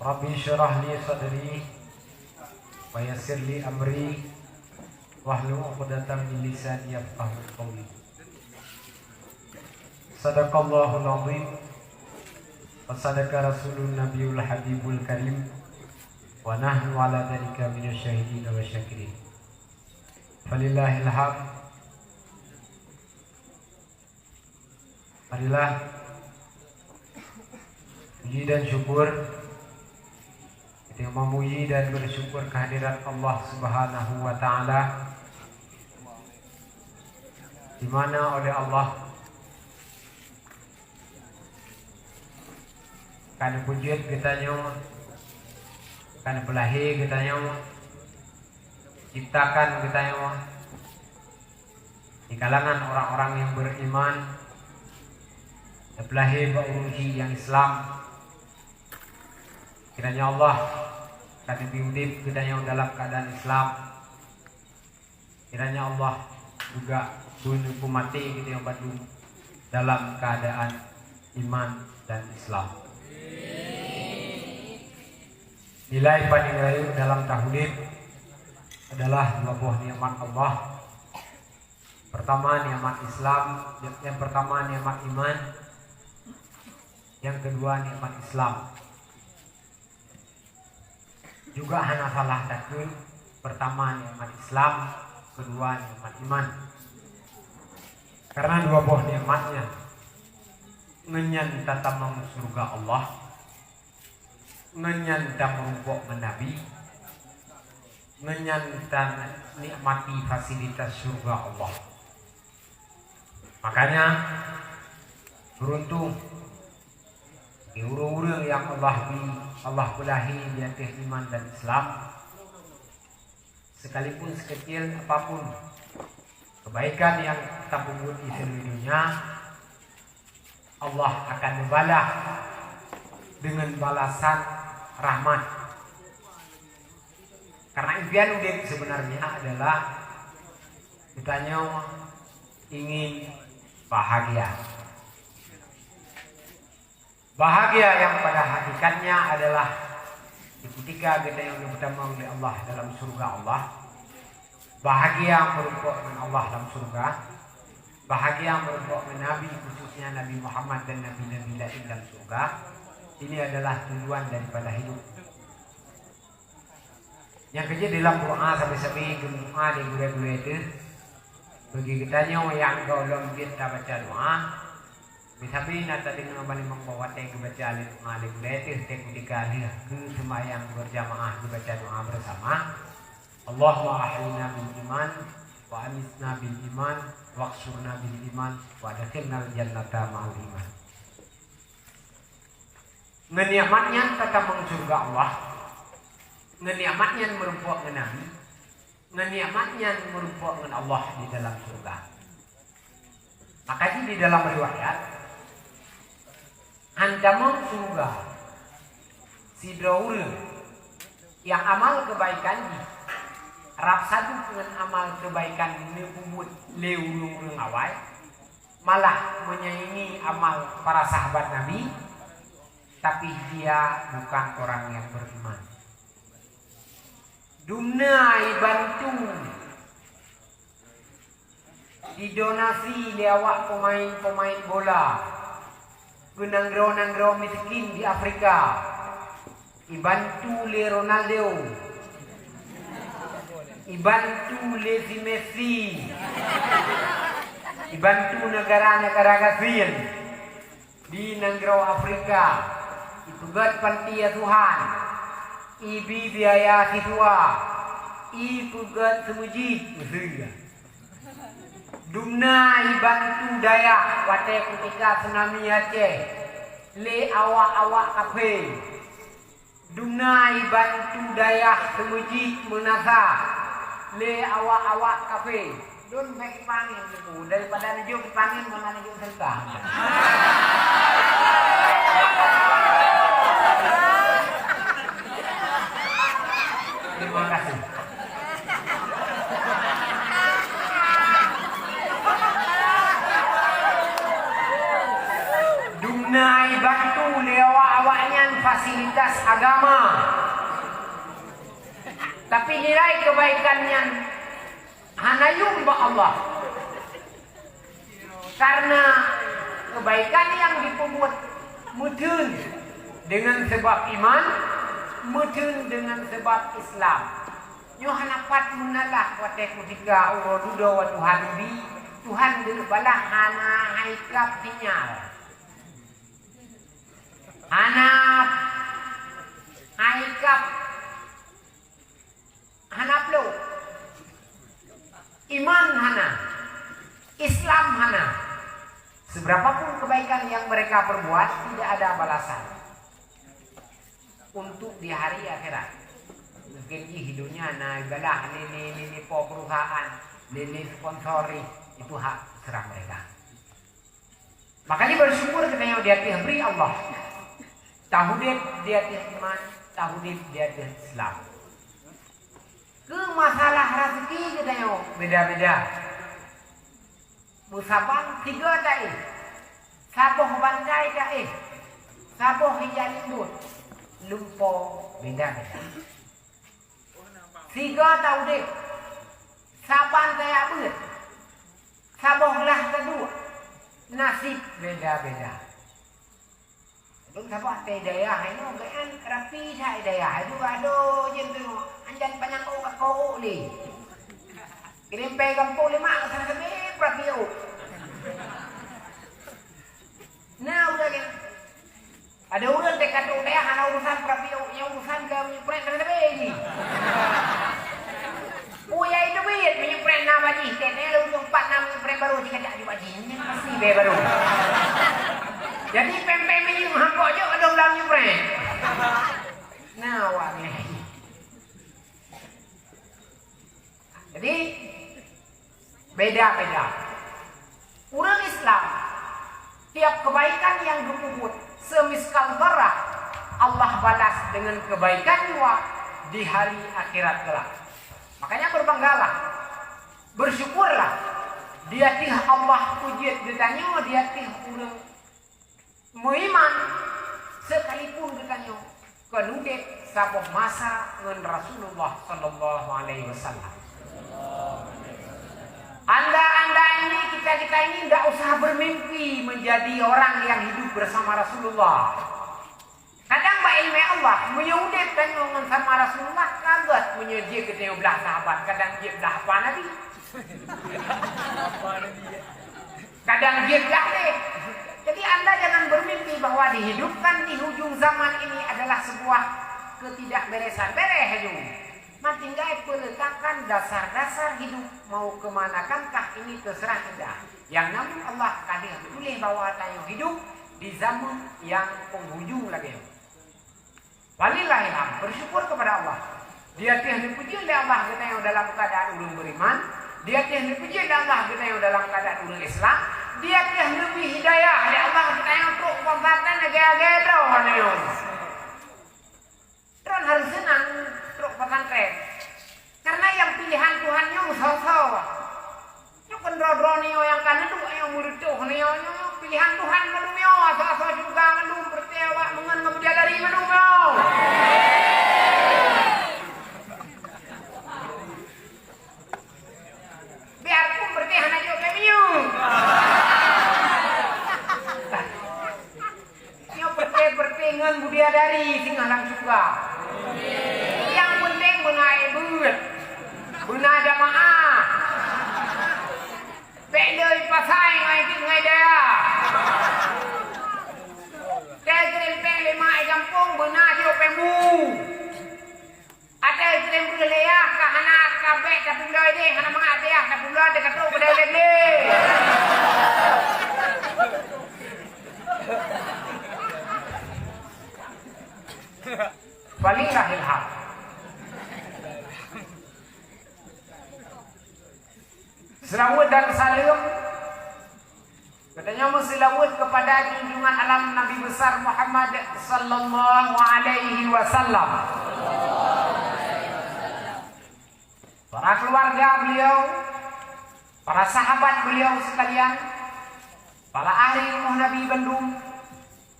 Rabbi syrah li sadri wa yassir li amri wahlul 'uqdatam min lisani yafqahu qawli. Sadaqallahul 'azim wa sadaqa rasulun nabiyul habibul karim wa nahnu ala dzalika minasyahidin wa syakirin. Falillahil hamd. Marilah puji dan syukur, kita memuji dan bersyukur kehadirat Allah Subhanahu wa taala, di mana oleh Allah kan pujian kita nyawa, kan belahi kita nyawa, ciptakan kita nyawa di kalangan orang-orang yang beriman, belahi berurusi yang Islam. Kiranya Allah kami biudip kita yang dalam keadaan Islam. Kiranya Allah juga bunuh mati kita yang badu dalam keadaan iman dan Islam. Nilai paling rayu dalam tauhid adalah dua buah nikmat Allah. Pertama nikmat Islam, yang pertama nikmat iman, yang kedua nikmat Islam. Juga hana salah takun, pertama nikmat Islam, kedua nikmat iman. Karena dua buah nikmatnya ngenyan tata mang surga Allah, ngenyan tata merumpok menabi, ngenyan tata nikmati fasilitas surga Allah. Makanya beruntung urung-urung yang Allah belahi di atas iman dan Islam, sekalipun sekecil apapun kebaikan yang kita pungut di seluruh dunia, Allah akan membalas dengan balasan rahmat. Karena impian udip sebenarnya adalah kita ingin bahagia. Bahagia yang pada hakikatnya adalah ketika kita yang bertemu oleh Allah dalam surga Allah. Bahagia merumpok dengan Allah dalam surga. Bahagia merumpok dengan Nabi, khususnya Nabi Muhammad dan Nabi-Nabi lain dalam surga. Ini adalah tujuan daripada hidup. Yang kecil dalam doa sampai-sampai doa di gula-gula itu, bagi kita yang golong kita baca doa, misalnya nata dengan balik membawa teh baca alim alim letir teh ketika dia ke semayang berjamaah dibaca doa bersama. Allahumma ahyina bil iman wa amitna bil iman wa qsurna bil iman wa adkhilna jannata ma'al iman. Ngeniamatnya kata mengsurga Allah, ngeniamatnya merumpok dengan Nabi, ngeniamatnya merumpok dengan Allah di dalam surga. Makanya di dalam riwayat ancaman surga si draur yang amal kebaikan di rap satu dengan amal kebaikan ini kubut leulung awal malah menyaingi amal para sahabat Nabi, tapi dia bukan orang yang beriman. Dumnai bantu didonasi lewat pemain-pemain bola, penanggrau-nanggrau miskin di Afrika, dibantu le Ronaldo, dibantu le Messi, dibantu negara-negara kafir di nanggrau Afrika, itu buat panti asuhan, ibi biaya siswa, ibu buat semujid, dumna ibantu daya wate ketika tsunami Aceh le awak-awak kafe, dumna ibantu daya semujid menasa le awak-awak kafe. Don baik pangin itu daripada nejuk pangin mana nejuk serta. Terima kasih. Dumnai bantu le awak-awaknya fasilitas agama, tapi nilai kebaikannya hanayum ba Allah. Karena kebaikan yang diperbuat mudun dengan sebab iman, mudun dengan sebab Islam. Nyo hanapat munalah wate kutiga uro dudo wa Tuhan bi Tuhan dulu balah hana haikap tinyal. Hanap haikap hanap lo iman hana Islam hana. Seberapapun kebaikan yang mereka perbuat tidak ada balasan untuk di hari akhirat. Mungkin hidupnya nah galah ini perusahaan, ini sponsori, itu hak serah mereka. Makanya bersyukur kita yang dia beri Allah. Tauhid dia iman, tauhid dia Islam. Ke masalah rezeki kita yang beda-beda. Musabang 3 dah saboh bantai dah saboh hijali dud lumpo beda-beda. 3 tahu deh saban saya beut sabohlah kedua nasib beda-beda. Duk sabah teh daya ini gaan rapi sai daya itu aduh jen tu anjan panjang kau ni kirim pegang pun 5 sana kami prapiu. Nah udah kan ada urusan dekat udah hana urusan prapiu yang urusan kami pren sana ini. Uya itu wit menyepren nama ji tene lu 4 nama pren baru dikajak di wajin pasti be baru. Jadi pempek menyum hangkok je ada ulang nyepren. Nah wah ni. Jadi beda-beda. Orang Islam tiap kebaikan yang berpuput semiskal darah Allah balas dengan kebaikan juga di hari akhirat kelak. Makanya berbanggalah, bersyukurlah. Dia tih Allah puji ditanya dia tih orang muiman sekalipun ditanya kenudet sabuh masa dengan Rasulullah sallallahu alaihi wasallam. Anda ini kita ini tidak usah bermimpi menjadi orang yang hidup bersama Rasulullah. Kadang Mbak ilmu Allah menyudip dan ngomong sama Rasulullah kaget menyuji ketemu belah sahabat. Kadang dia belah apa Nabi? Kadang dia belah deh. Jadi Anda jangan bermimpi bahwa dihidupkan di ujung zaman ini adalah sebuah ketidakberesan. Bereh itu. Tinggal peletakan dasar-dasar hidup mau kemanakankah ini terserah Anda. Yang namun Allah kadang boleh bawa tayang hidup di zaman yang penghujung lagi. Walillahilhamd, bersyukur kepada Allah. Dia tiada dipuji oleh Allah kita yang dalam keadaan ulun beriman. Dia tiada dipuji oleh Allah kita yang dalam keadaan ulun Islam. Dia tiada lebih hidayah oleh Allah kita yang untuk pembatan negara-negara doang. Terus harus senang truk pesantren. Karena yang pilihan Tuhan yang sosok. Yang kendro-dronio yang kan itu yang murid tuh nio pilihan Tuhan menumio asal juga menum pertewa mengen ngebujadari menumio. Biarpun bertihan aja kemiu. Nio pertengan budidari sing alam suka. Yang penting menai buat, benar jamaah. Pendai pasai ngai dia. Kirim peng 5 kampung benar jo pembu. Ada kirim berleah ke hana kabeh ke pulai ni, hana mangat dia ke pulai dekat tu pada lele. Walillahilhamd. Selawat dan salam katanya selawat kepada junjungan alam Nabi besar Muhammad sallallahu alaihi wasallam. Para keluarga beliau, para sahabat beliau sekalian, para ahli ilmu Nabi Bandung,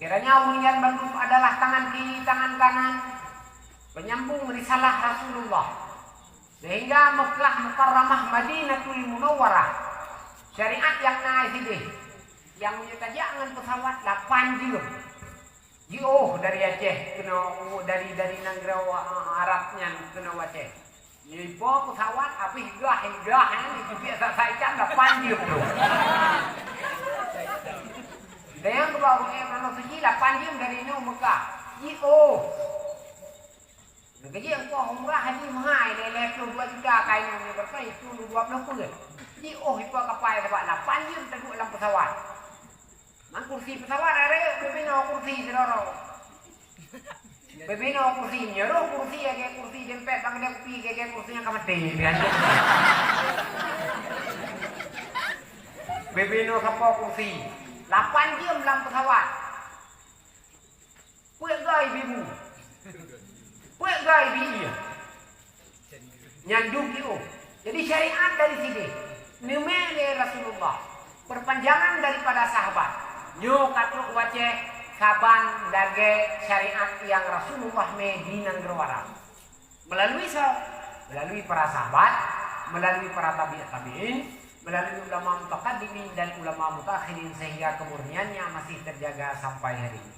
Kiranya Ulian Bandung adalah tangan kiri, tangan kanan penyambung risalah Rasulullah, sehingga Mekah Mukarramah Madinatul Munawwarah syariat yang naik ini yang menyediakan pesawat 8 jauh dari Aceh kena dari negara Arabnya kena Aceh. Ibu pesawat habis gah ini biasa saya kan 8 jam tu. Dan yang kebawa Imam Suci 8 jam dari Mekah. Gaji yang kau umrah haji mahal leleh 22 juta kainnya berapa itu 20 pun. Itu kapal dapat 8 jam terduduk dalam pesawat. Man kursi pesawat ada bebina kursi seloro. Bebina kursi nyero kursi kayak kursi jempet bang dia kopi kayak kursinya kamati kan. Bebina kapal kursi 8 jam dalam pesawat. Puek gai bibu. Puek gai biya. Nyanduk itu. Jadi syariat dari sini. Numele Rasulullah. Perpanjangan daripada sahabat. Nyo katruk wace kaban dari syariat yang Rasulullah Medina Ngerwara. Melalui para sahabat, melalui para tabi'in, melalui ulama mutaqaddimin dan ulama mutakhirin sehingga kemurniannya masih terjaga sampai hari ini.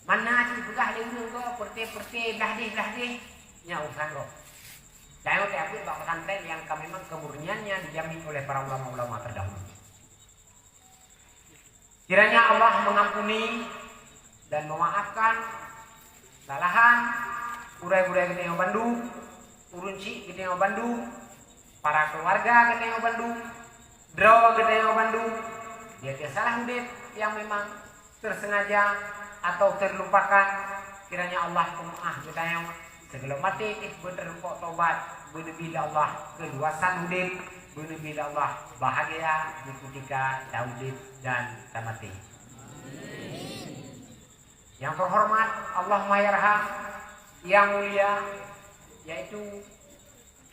Mana sih begah leu go perti belah-belah nya urusan go. Saya aku bak pesantren yang memang kemurniannya dijamin oleh para ulama-ulama terdahulu. Kiranya Allah mengampuni dan memaafkan kesalahan urai-urai Gedeng Bandung, urunci Gedeng Bandung, para keluarga Gedeng Bandung, draw Gedeng Bandung, dia salah hudib yang memang tersengaja atau terlupakan. Kiranya Allah pemaaf Gedeng segala mati bener kok tobat, bener bila Allah keluasan hudib, bener bila Allah bahagia di ketika daudib dan tamati. Yang terhormat Allah Mahyarham yang mulia yaitu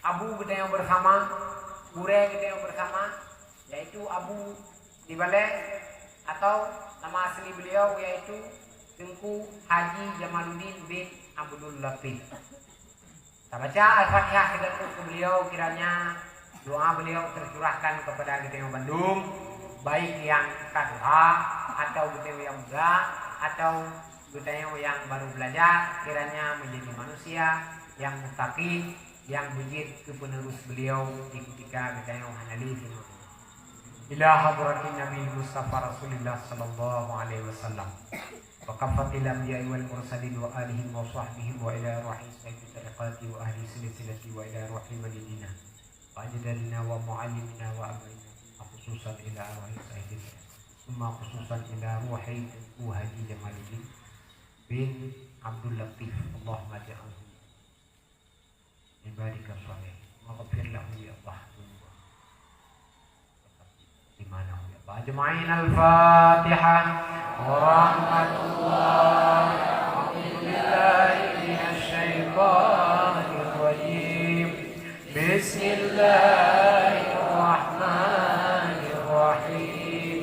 Abu Gedeng bersama, Bure Gedeng bersama, yaitu Abu di Balai atau nama asli beliau yaitu Tengku Haji Jamaluddin bin Abdul Latif. Kita baca Al-Fatihah kita ke beliau, kiranya doa beliau tercurahkan kepada Gedeng Bandung, baik yang kedua atau Gedeng yang muda atau Gedeng yang baru belajar, kiranya menjadi manusia yang muttaqin, yang bujit ke penerus beliau di ketika Gedeng Hanali ila hadratin Nabi Mustafa Rasulullah sallallahu alaihi wasallam wa kafatil anbiya'i wal mursalin wa alihim wa sahbihim wa ila ruhi sayyidi tariqati wa ahli silsilati wa ila ruhi walidina wa ajdadina wa muallimina wa abaina khususan ila ruhi sayyidi summa khususan ila ruhi Haji Jamaluddin bin Abdul Latif. Allahumma ja'alhu ibadika shalih wa ghfir lahu ya Allah dimana ya Allah. Ajma'in al-Fatihah wa rahmatullah wa billahi minasy syaithanir rajim. Bismillahirrahmanirrahim.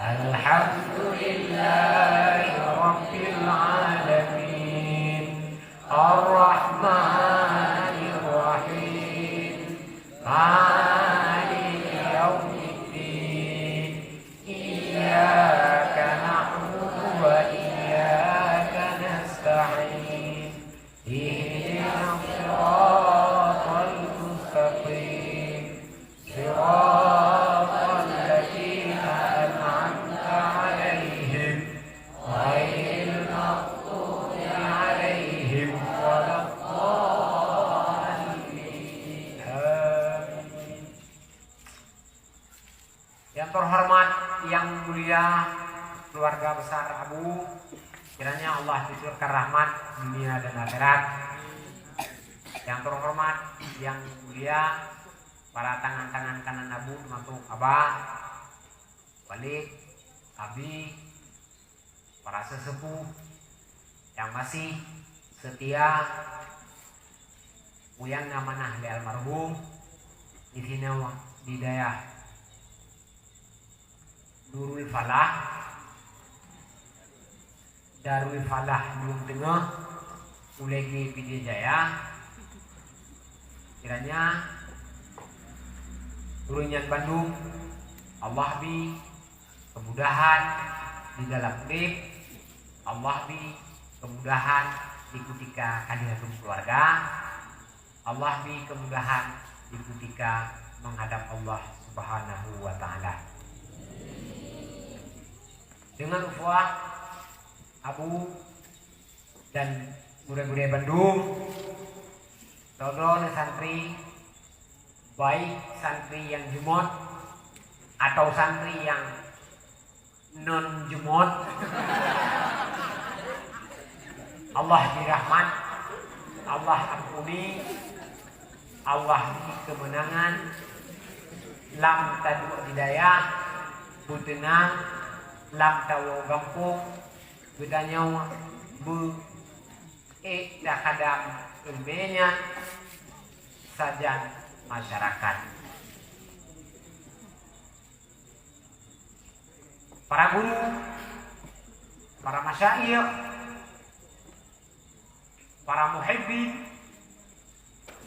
Alhamdulillahi rabbil alamin. Ar-Rahmanir Rahim. Maliki yaumiddin. Iyyaka na'budu wa iyyaka nasta'in. Ihdinas siratal mustaqim. Siratal ladzina an'amta 'alaihim ghairil maghdubi 'alaihim waladdallin. Yang terhormat, yang mulia keluarga besar Abu, kiranya Allah tuturkan rahmat dunia dan akhirat. Yang terhormat, yang mulia para tangan-tangan kanan Abu termasuk Abah, Walid, Abi, para sesepuh yang masih setia uyang amanah li almarhum di sini di daerah Nurul Falah Darul Falah Gunung Tengah Ulegi Pidijaya. Kiranya turunyan Bandung Allah bi kemudahan di dalam hidup, Allah bi kemudahan di ketika kadiratun keluarga, Allah bi kemudahan di ketika menghadap Allah Subhanahu wa taala. Dengan ukhuwah Abu dan gure-gure Bandung, saudara santri, baik santri yang jumot atau santri yang non jumot, Allah dirahmat, Allah ampuni, Allah beri kemenangan, lam tadu hidayah, butenang, lam tawo gampung, bedanya bu dah kadang ilmiahnya saja masyarakat. Para guru, para masyayikh, para muhibbin,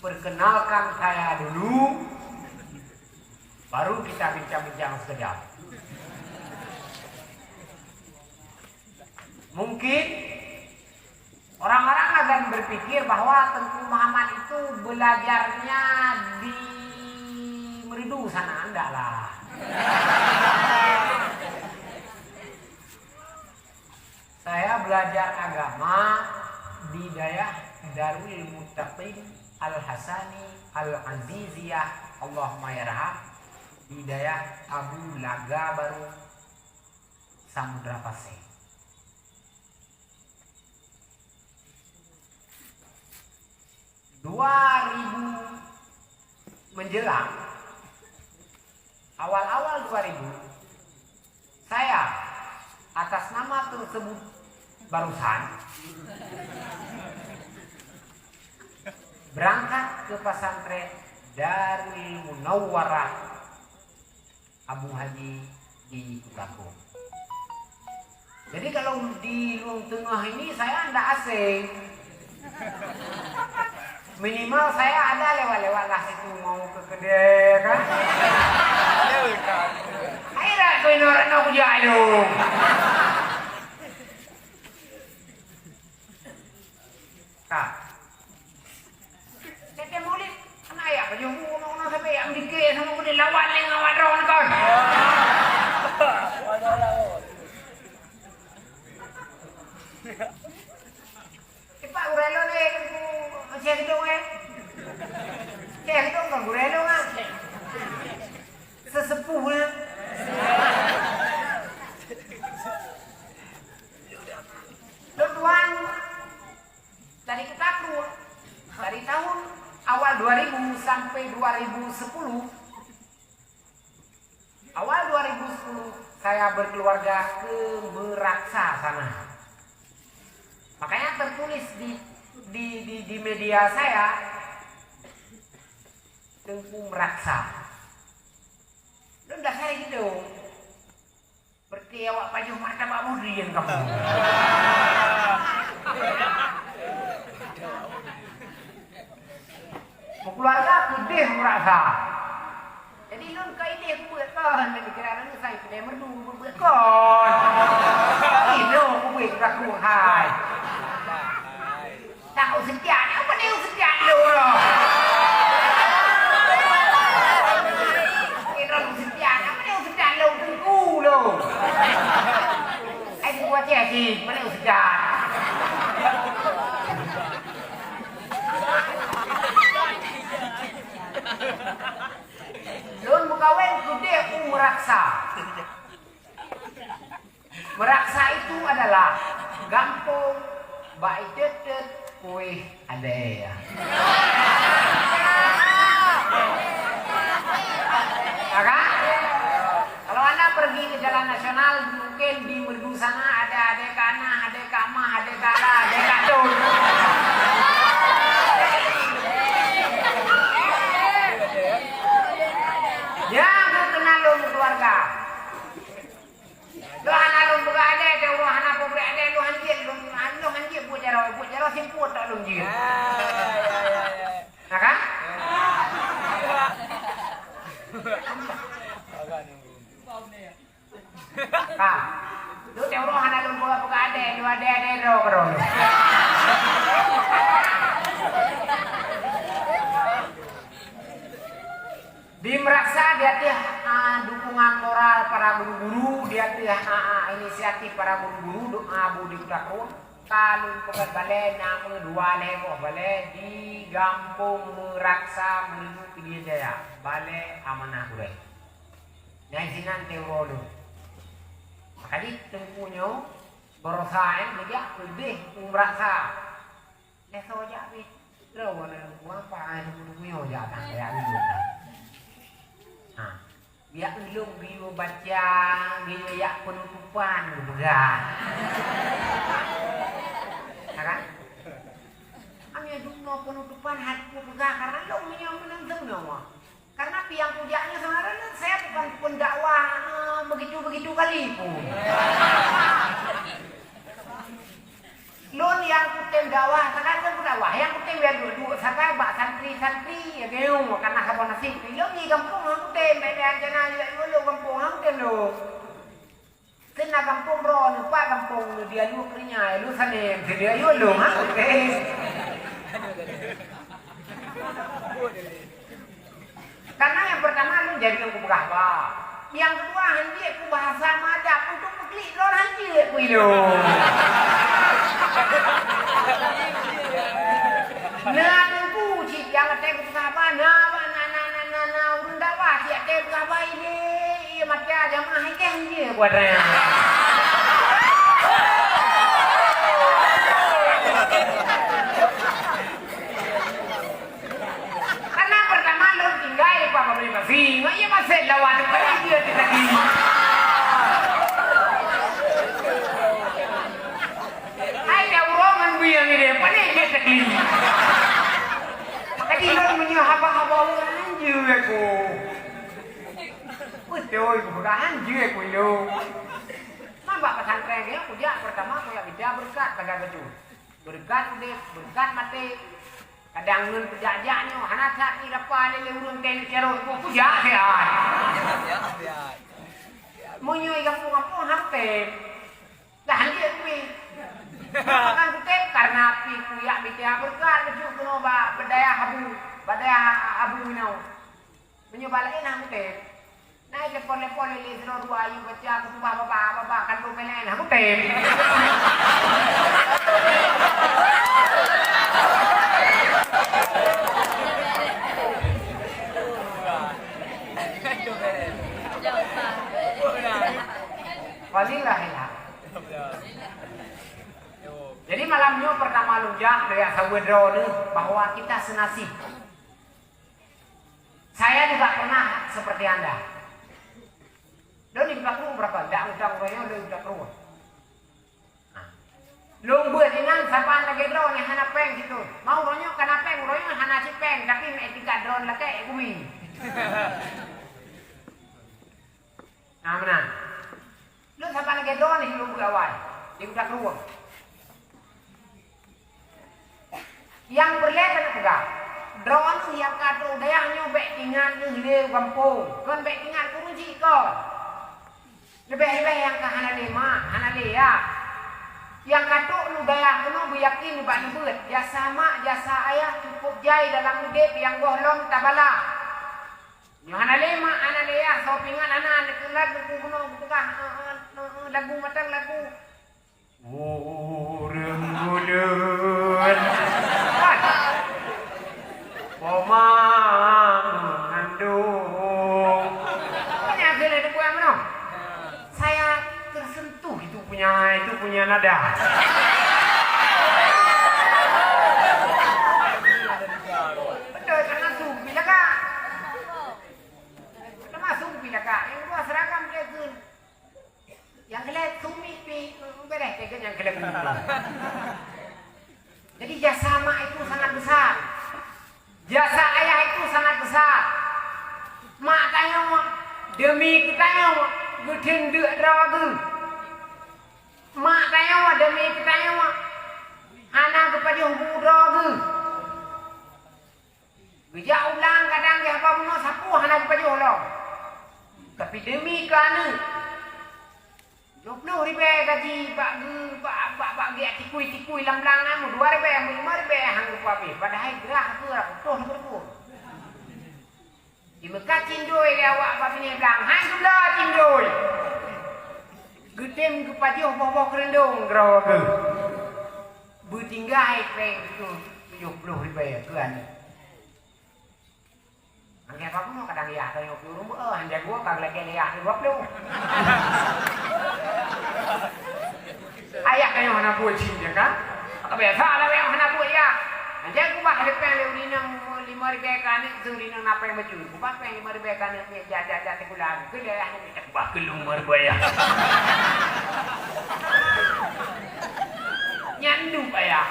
perkenalkan saya dulu, baru kita bincang-bincang sekejap. Mungkin orang-orang akan berpikir bahwa Tengku Muhammad itu belajarnya di Meridu sana, enggak lah. Saya belajar agama di daerah Darul Muttaqin Al-Hasani Al-Aziziyah Allahumma yarham di daerah Abu Laga Baru Samudra Pasir. 2000 menjelang awal-awal 2000 saya atas nama tersebut barusan berangkat ke pesantren Darul Munawwarah Abu Haji di Kutaku. Jadi kalau di Luang Tengah ini saya tidak asing. Minimal saya ada lewat-lewat lah situ mau ke kedai kan. Akhirnya kau ini orang nak kerja itu. Kak, saya boleh kan ayah baju orang sampai yang dikit sama kau lawan dengan awak drone kan. Cepat urelo ni saya hidung saya hidung kan urelo kan sesepuh kan tuan dari Kutaku dari tahun awal 2000 sampai 2010 awal 2010 saya berkeluarga ke Meraksa sana. Makanya tertulis di media saya Tengku Meraksa. Lu udah saya gitu. Berarti awak paju martabak mudian kamu. Mau keluarga gede Meraksa. Jadi lu ke ide aku buat kan, jadi kira lu saya kedai merdu buat kan. Ini aku buat aku hai. Tahu setiap, apa dia setiap lu loh? Kira lu setiap, apa dia setiap lu Tengku lu? Buat sih, mana setiap? Lun mukawin gede aku Meraksa. Meraksa itu adalah gampung baik dedet kuih ada ya. Kan? Kalau Anda pergi ke jalan nasional mungkin di Merdu sana ada Kana, ada Kama, ada Kala, ada Kadun. Ya, aku kenal lu keluarga. Lu anak lu berada, ada lu anak pobre ada lu hanjir lu buat jalan simput tak dong dia. Nah kan? Kak, lu teuro hana lu buka buka ade, lu ade ro keron. Di Meraksa dia tuh dukungan moral para guru-guru, dia tuh inisiatif para guru-guru doa budi kutakun. Kalau pengen balai nama dua level balai di Gampung Meraksa menuju Pilihan Jaya balai amanah gue. Nasinan teolo. Makanya tempunya berusaha dia lebih Meraksa. Leso aja bi. Terus gua apa dulu jangan kayak dulu. Nah, biar belum bio baca, bio ya penutupan berat. Kan? Kami dulu penutupan hati pegang karena lo menang semua. Karena piang pujaknya sebenarnya saya bukan pendakwah begitu kali pun. Lon yang kutem dakwah, sekarang kan dakwah yang kutem biar duduk, sekarang bak santri ya geung karena kapan nasi. Lo ni kampung aku kutem, beda jangan lo kampung aku kutem lo. Kena kampung ron, lupa kampung dia lu krinya, lu sanem, dia lu lo, ha? Karena yang pertama lu jadi yang kubahwa, yang kedua hanji ku bahasa majap untuk meklik lo hanji ku lo. Nah tunggu cik yang ada kubahwa, nah urun dakwah cik ada kubahwa ini. Macam jamaah ikan je buat raya. Karena pertama lo tinggal di Papa beri masih, ia masih lawan pada dia tadi. Ada urongan biang ini, pada dia tadi. Tadi lo menyahaba orang je aku. Betul, bukan je aku itu. Nampak pesantren ya, puja pertama punya beda berkat kagak betul. Berkat mati. Kadang nun pejajaknya, hana saat ni dapat lele urun ten cerot ku puja sehat. Munyo kampung hampir. Dah dia kuwi. Kan kutek karena api kuya beda berkat betul kuno badaya abu minau. Munyo balain hampir. Naik lepon-lepon ini seluruh dua ayu baca aku bapak kan lu melain aku tem. Walilah ya. Jadi malamnya pertama lunjak dari Asawedro bahwa kita senasib. Saya juga pernah seperti Anda. Lo di belakang berapa? Dak royo lo udah keruh. Lo buat inan siapa lagi drone yang hana peng gitu. Mau royo karena peng royo hana si peng tapi etika drone lah kayak gue. Nah mana? Lo siapa lagi drone yang lo buat awal? Dia udah keruh. Yang berlihat juga. Drone yang kata dayahnya baik tinggal di kampung. Kan baik tinggal kurunci kau. Lebih-lebih yang ke Hanalea. Yang katuk lu daya kuno beryakin buat nubut. Jasa mak, jasa ayah cukup jai dalam hidup yang bohlong tabala. Hanalea, sopingan anak lagu kuno bukan lagu matang lagu. Urang gulun. Omang ngandung. Banyak gila ada kuang mana? Saya tersentuh itu punya nada. Betul karena supi lah kak. Karena supi lah kak. Yang dua seragam dia kun. Yang kelihatan sumi pi bereh tegan yang kelihatan. Jadi jasa mak itu sangat besar. Jasa ayah itu sangat besar. Mak tanya mak demi kita mak. Gudeng duk ragu. Mak tanya demi kita mak. Anak gaji bak ge tikui lamblang amu 2.000 5.000 hang ku api padahal gerah tu lah tuh tu di Mekah cindoi awak babi ni bilang hang sudah cindoi gedem ke pajuh bobo kerendong gro ke bertinggai peng tu 70.000 kan angke apa mau kadang ya kalau urung hanya gua kagak lagi ya 20 ayah kayo hana buat cinta kan biasa lah yang hana buat ya aja gua bah ada peng ni nang 5.000 kan itu ni nang apa yang baju gua bah peng 5.000 kan ni jaja tekulan ke dia ni tak bah kelung 5.000 ya nyandu ayah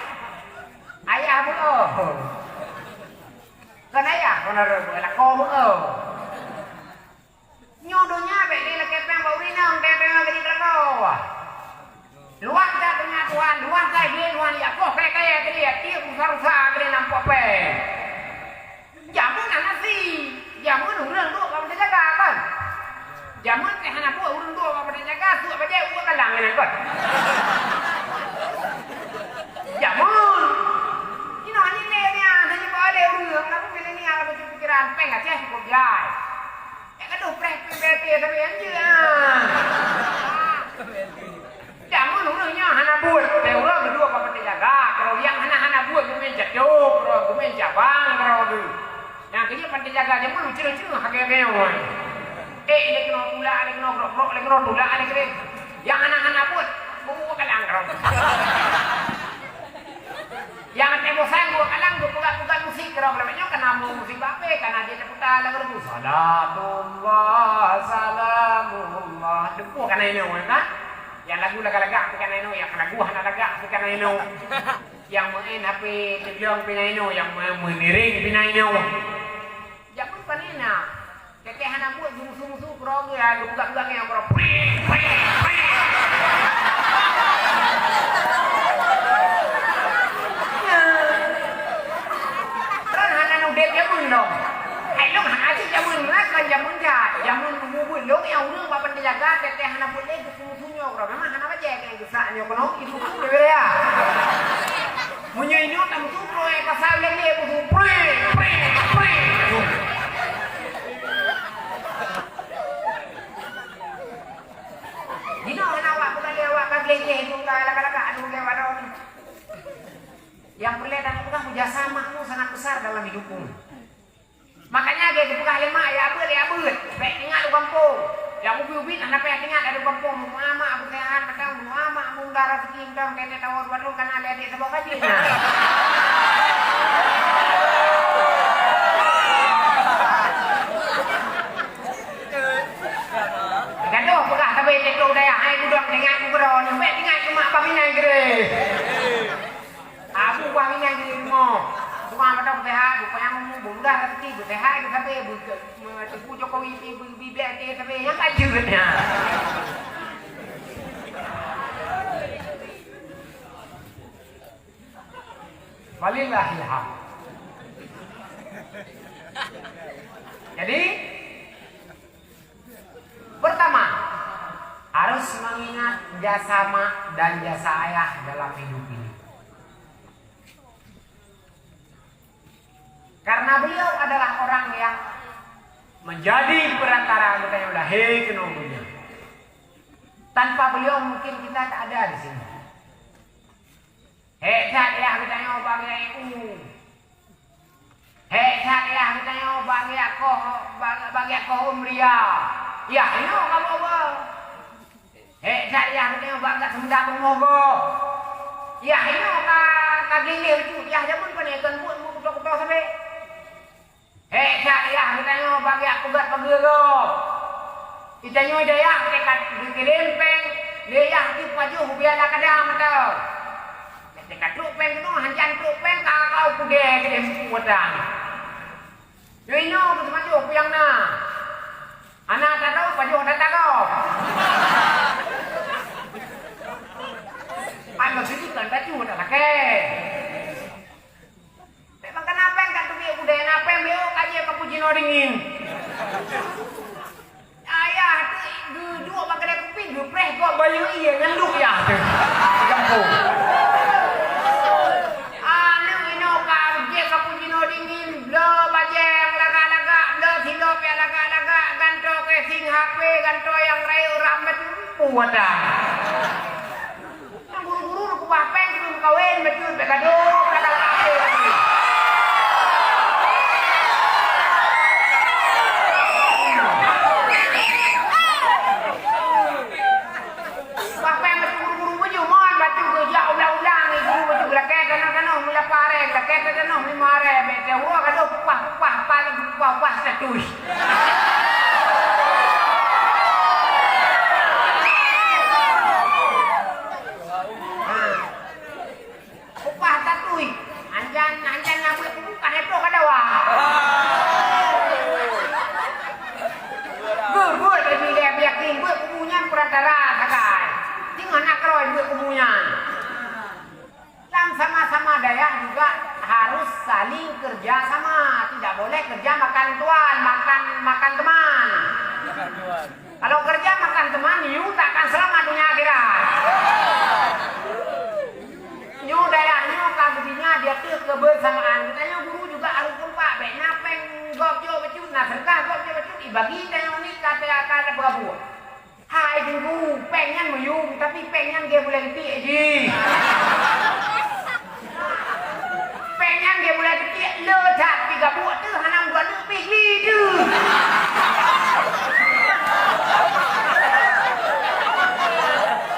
ayah bu kan ayah kan ada lah kau bu nyodonya be ni lah kepeng bau ni nang kepeng lagi kelakau luan tak dengan tuan luan kai dia luan ya kok kayak dia dia rusak dia nampak pe jamun nasi jamun urang tu kamu jaga kan jamun ke hana buat urang tu kamu jaga tu apa je uang kalang ni kan jamun ini hanya ni hanya bawa dia urang kamu pilih ni ala pikiran peng aja cukup jai ya kan tu prek tapi aja jamun urangnya hana buat orang kedua kamu jaga kalau yang hana buat kemen jatuh kalau kemen jabang kalau tu yang kerja pandai jaga jamun lucu-lucu haknya ini kena pula ini kena rok ini kena pula ini kena yang anak-anak buat gua kalang kalau yang tembok sang gua kalang gua pukat musik kalau namanya kena musik bape karena dia putar lagu salamullah depu karena ini kan yang lagu lagak bukan eno yang lagu hana lagak bukan eno yang main HP tejong pinaino yang meniring pinaino jangan panina keke hana buat musuh-musuh krog ya buka-buka yang krog kan hana no dep jamun dong ai lo hana aja jamun lah kan jamun ja jamun mubul lo yang urang bapak dijaga keke hana buat lagi musuh-musuhnya krog memang hana aja yang gesaknya kono itu tu deh ya munyo ini tamu tu proyek pasal lagi buku proyek Dino awak bukan dia awak kaglenge itu laka-laka anu lewadon. Yang perledan itu kan kerjasama itu sangat besar dalam hidupmu. Makanya dia dibuka lemak ya abut. Baik tinggal di kampung. Yang ubi-ubi anak yang tinggal di kampung. Mama abu sehat kadang mama abu darah sekim dong kene tawar baru kan ada di sebuah kajian. Gaduh pegah tapi itu daya hai budok dengan kubron yang baik tinggal cuma paminai gede. Abu paminai gede mo. Tukang pada sehat, bukan yang bunda rezeki sehat itu tapi tipu Jokowi BBT tapi yang kajutnya. Walillahil hamd. Jadi pertama harus mengingat jasa mak dan jasa ayah dalam hidup ini. Karena beliau adalah orang yang menjadi perantara kita yang udah kenomnya. Tanpa beliau mungkin kita tak ada di sini. Hebat ya kita nyoba hebat ya kita nyoba bagi umria. Ya ini kamu apa? Hebat ya kita nyoba enggak semudah mengogo. Ya ini kaging itu ya jamun panekan buat kutok-kutok sampai ya kita nyoba bagi kugat pagero. Kita nyoba daya kita dilempeng, dia di pajuh biar kadang betul. Kita trupeng itu hancan trupeng kau kude gede semudang. Yo ino tu pajuh yang na. Anak tak tahu pajuh tak tahu. Ai sini kan pajuh tak pakai. Memang kenapa enggak tu dia kude napa beo kaje cappuccino dingin. Ayah tu dua pakai kuping, dua preh kok bayu iya ngenduk ya di kampung. Anu ino kabje kapujino dingin blo bajeng laga-laga blo silop ya laga-laga ganto casing HP ganto yang rayu ramet puat dah. Yang guru-guru aku bapeng belum kawin betul begado kadang apa lagi. Sama-sama daya juga harus saling kerja sama, tidak boleh kerja makan tuan, makan teman. Kalau kerja makan teman, you takkan selamat dunia akhirat. Nyu daya nyu kabutinya dia tuh kebersamaan. Katanya guru juga harus kompak, baik napeng gopjo becut, nah serkah gopjo becut, ibagi tanya ini kata berapa. Hai guru, pengen meyung, tapi pengen dia boleh letih aja. Pengen dia boleh ketik letak tiga buat tu hanam dua tu pergi tu.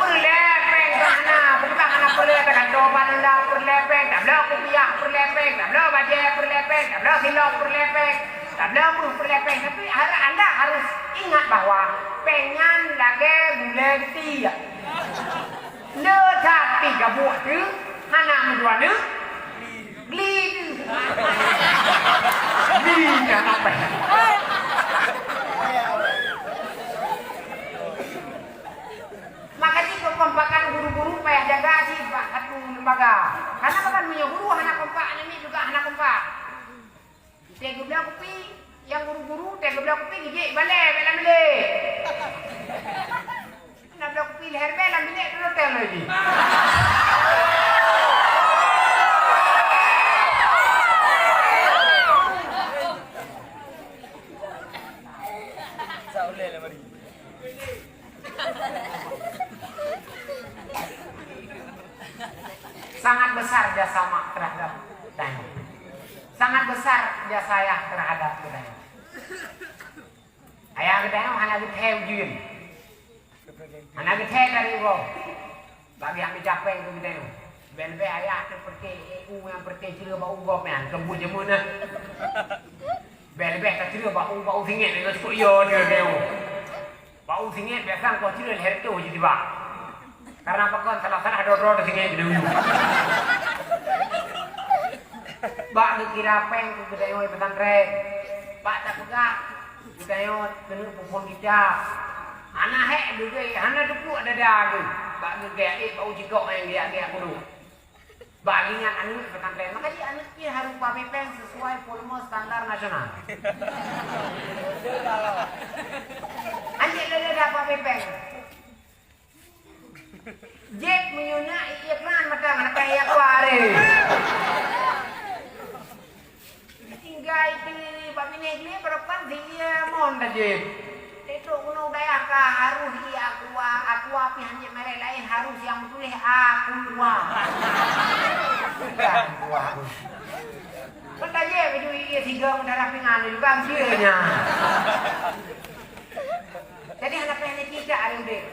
Perlepeng sana, berdekat anak perlepeng tak coba nanda perlepeng, tak belah kopiah perlepeng, tak belah baju perlepeng, tak belah silok perlepeng, tak belah pun perlepeng. Tapi anda harus ingat bahawa pengen lagi boleh ketik letak tiga buat tu hanam dua tu. Gli apa? Makanya kekompakan guru-guru payah jaga sih Pak satu lembaga. Karena kan punya guru anak kompak ini juga anak kompak. Tega belah kopi, yang guru-guru tega belah kopi gigi balik belah balik. Nak belah kopi leher belah balik tu hotel lagi. Sangat besar jasa mak terhadap Dani. Sangat besar jasa ayah terhadap Dani. Ayah Dani hanya geteh ujun. Hanya geteh dari gua. Bagi yang dicapai ke Dani. Ben-ben ayah seperti EU yang seperti cerita bau gua yang kebun jemuna. Ben-ben tak cerita bau singit dengan suku yo dia Dani. Bau singit biasa kau cerita leher tu jadi bak. Karena apa kan salah-salah dodol di sini dulu. Bak kira peng ke gedayo pesantren. Bak tak pegak gedayo kena pupun kita. Anak hek juga, anak tu ada dah. Bak gaya bau jigok yang dia kudu. Bak ingat anak pesantren. Maka dia anak dia harus pakai peng sesuai volume standar nasional. Anjir dah pakai peng. Jek menyuna iklan mata anak kaya kuare. Tinggal itu Pak Minegli berapa dia mon dah Jek. Itu kuno daya ka harus dia aku api hanya merek lain harus yang tulis aku. Kan Jek itu ia tiga darah pingan juga ambilnya. Jadi anak pendek tidak ada dek.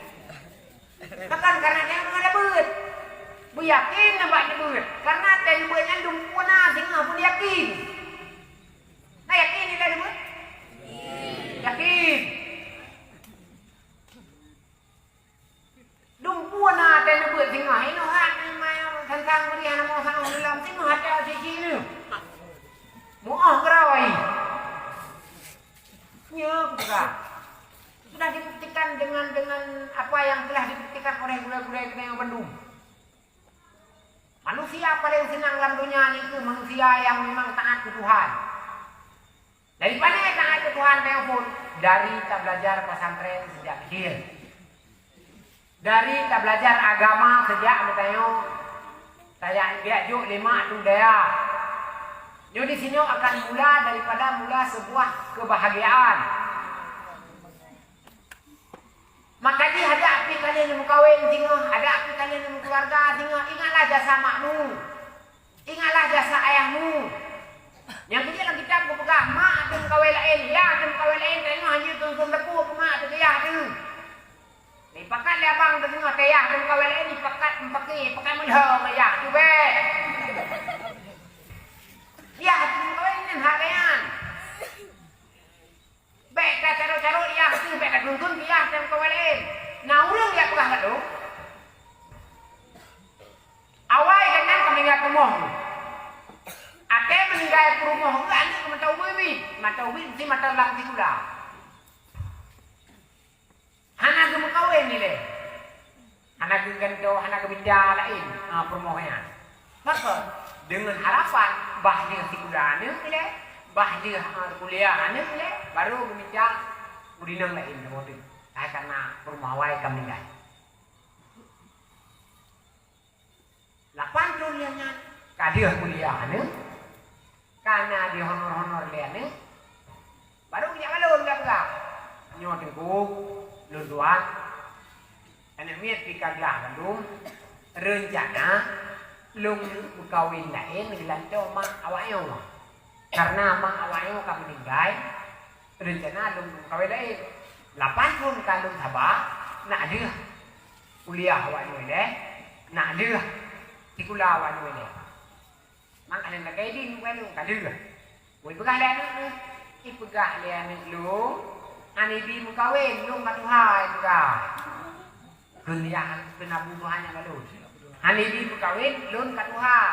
Bahkan karena dia ada beut. Bu yakin nampak dia beut. Karena dia beutnya dumpuna singa pun yakin. Nah yakin dia ada beut? Yakin. Dumpuna dia beut singa. Ini hat mai tentang beri anak mau sang dalam singa ada sisi ni. Muah kerawai. Nya bukan. Sudah dibuktikan dengan apa yang telah dibuktikan oleh guru-guru yang Bandung. Manusia paling senang dalam dunia itu manusia yang memang taat ke Tuhan. Dari mana taat ke Tuhan telepon? Dari kita belajar pesantren sejak kecil. Dari kita belajar agama sejak saya diajuk 5 tu daya. Jadi di sini akan mula sebuah kebahagiaan. Maka di hadapi kalian yang kawin tinggal, hadapi kalian yang keluarga tinggal, ingatlah jasa makmu, ingatlah jasa ayahmu. Yang kecil dalam kitab aku pegang, mak tu kawin lain, ya tu kawin lain, tengok hanya tuntun lepu ke mak tu ya tu. Ni pakat le abang tu tengok tayah tu kawin lain ni pakat melhong ya tu be. Ya tu kawin ni harian. Baik dah carut-carut ya tu, baik dah tuntun dia tu kawin lain. Nah ulang dia pegang kat tu. Awal kan kami enggak pemoh. Ake meninggal perumoh enggak ada ke mata ubi mesti mata lang tikula. Hana ke kawin ni le. Hana ke ganto, hana ke benda lain perumohnya. Maka dengan harapan bahagia tikula ni le, bahagia kuliah ni le, baru bincang udinang lain motif. Karena perumoh awal kami meninggal. 8 tahun yang kadia kuliah ni. Karena dia honor-honor dia ni, baru punya balon dah pegang. Nyo tengkuk, lunduan, anak miat pikir lah kandung, rencana, lung berkawin lain, ngelanco mak awaknya. Karena mak awaknya akan meninggal, rencana lung berkawin lain. 8 pun kandung sabah, nak dia kuliah awaknya ni, nak dia sekolah awaknya ni. Mak ada nak kaya di nukai lu, kada lah. Woi pegah dia anak ni, pegah dia anak lu, ane di mukawin, lu kat Tuhan pegah. Kuliah penabuh Tuhannya baru. Ane di mukawin, lu kat Tuhan.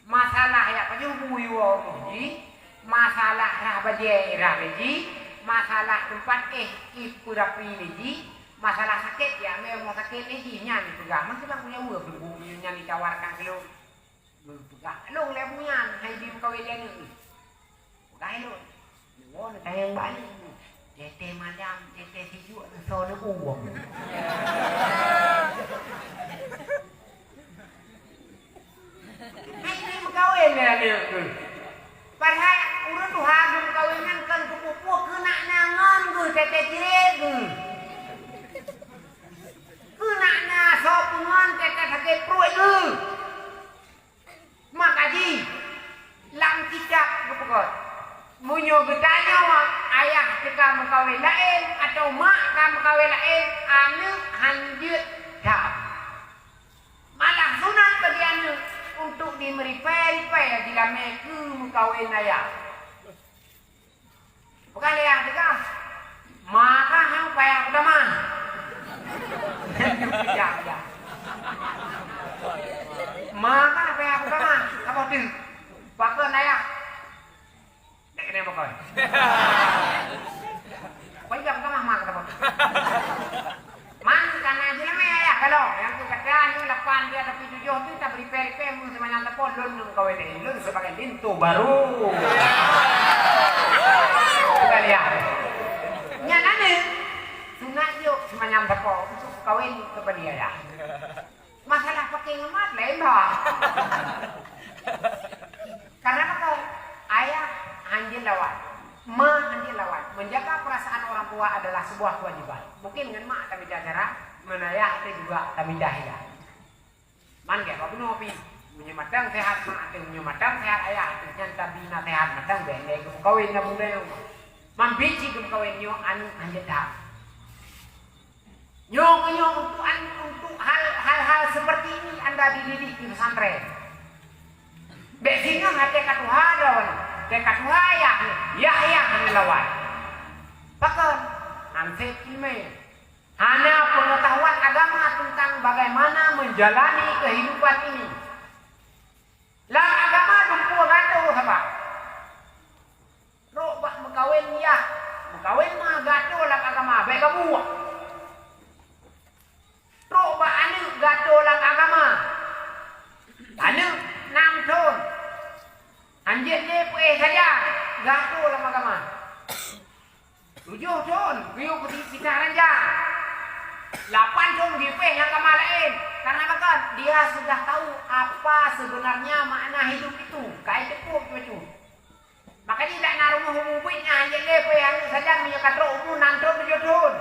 Masalah ya paju buyu ji, masalah rah bajai rah ji, masalah tempat ipurapi ji, masalah sakit ya memang sakit ji nyanyi pegah. Mesti bang punya uang berbu nyanyi tawarkan ke lu. Berpegak long lebunya hai di kawin dia ni. Gai lu. Wo nak yang balik. Tete malam, tete sejuk so nak uang. Hai ni kawin dia ni. Padahal urut Tuhan kawinan kan kepupu kena nangan ke tete jirek ke. Kena na sopungan tete sakit perut ke. Makaji lang tidak kepekot munyo getanya ayah kita mengkawin lain atau mak kita mengkawin lain anu hanjut dah malah sunat bagi anu untuk dimeripai jika mereka mengkawin ayah bukan ayah juga maka hang payah pertama ya maka apa yang pertama apa tu pakai naya nak kena pakai apa yang pertama mak kata man karena jelas ya kalau yang tu kata ni 8 dia tapi 7 tu kita beri peripem semuanya tepon lun kawin ini lun sebagai pintu baru kita lihat nyana ni sunat yuk semuanya tepon untuk kawin kepada dia ya. Masalah pakai ngemat lain dah. Karena apa? Ayah anjil lawan, ma anjil lawan. Menjaga perasaan orang tua adalah sebuah kewajiban. Mungkin dengan mak kami cara, menayah itu juga kami dahia. Man ke? Apa nupi? Menyematang sehat mak, menyematang sehat ayah. Dengan tabina sehat matang bende. Kawin na muda. Mambici kawin nyo anu anjil dah. Nyong untuk hal-hal seperti ini Anda dididik di pesantren. Biasanya hati katuha lawan, katuha ya lawan. Pakai ansep ilmu. Hanya pengetahuan agama tentang bagaimana menjalani kehidupan ini. Lang agama dumpu gato apa? Robah mengkawin ya, mengkawin mah gato lang agama, baik kamu. Roba anu gato lang agama. Anu 6 tahun. Anjir dia saja gato lang agama. 7 tahun biu kita ranja. 8 jom gipeh yang kamalain. Karena apa? Dia sudah tahu apa sebenarnya makna hidup itu. Kayak itu. Makanya tidak naruh hubungnya hanya lepe yang saja menyekatro umum nantro berjodun.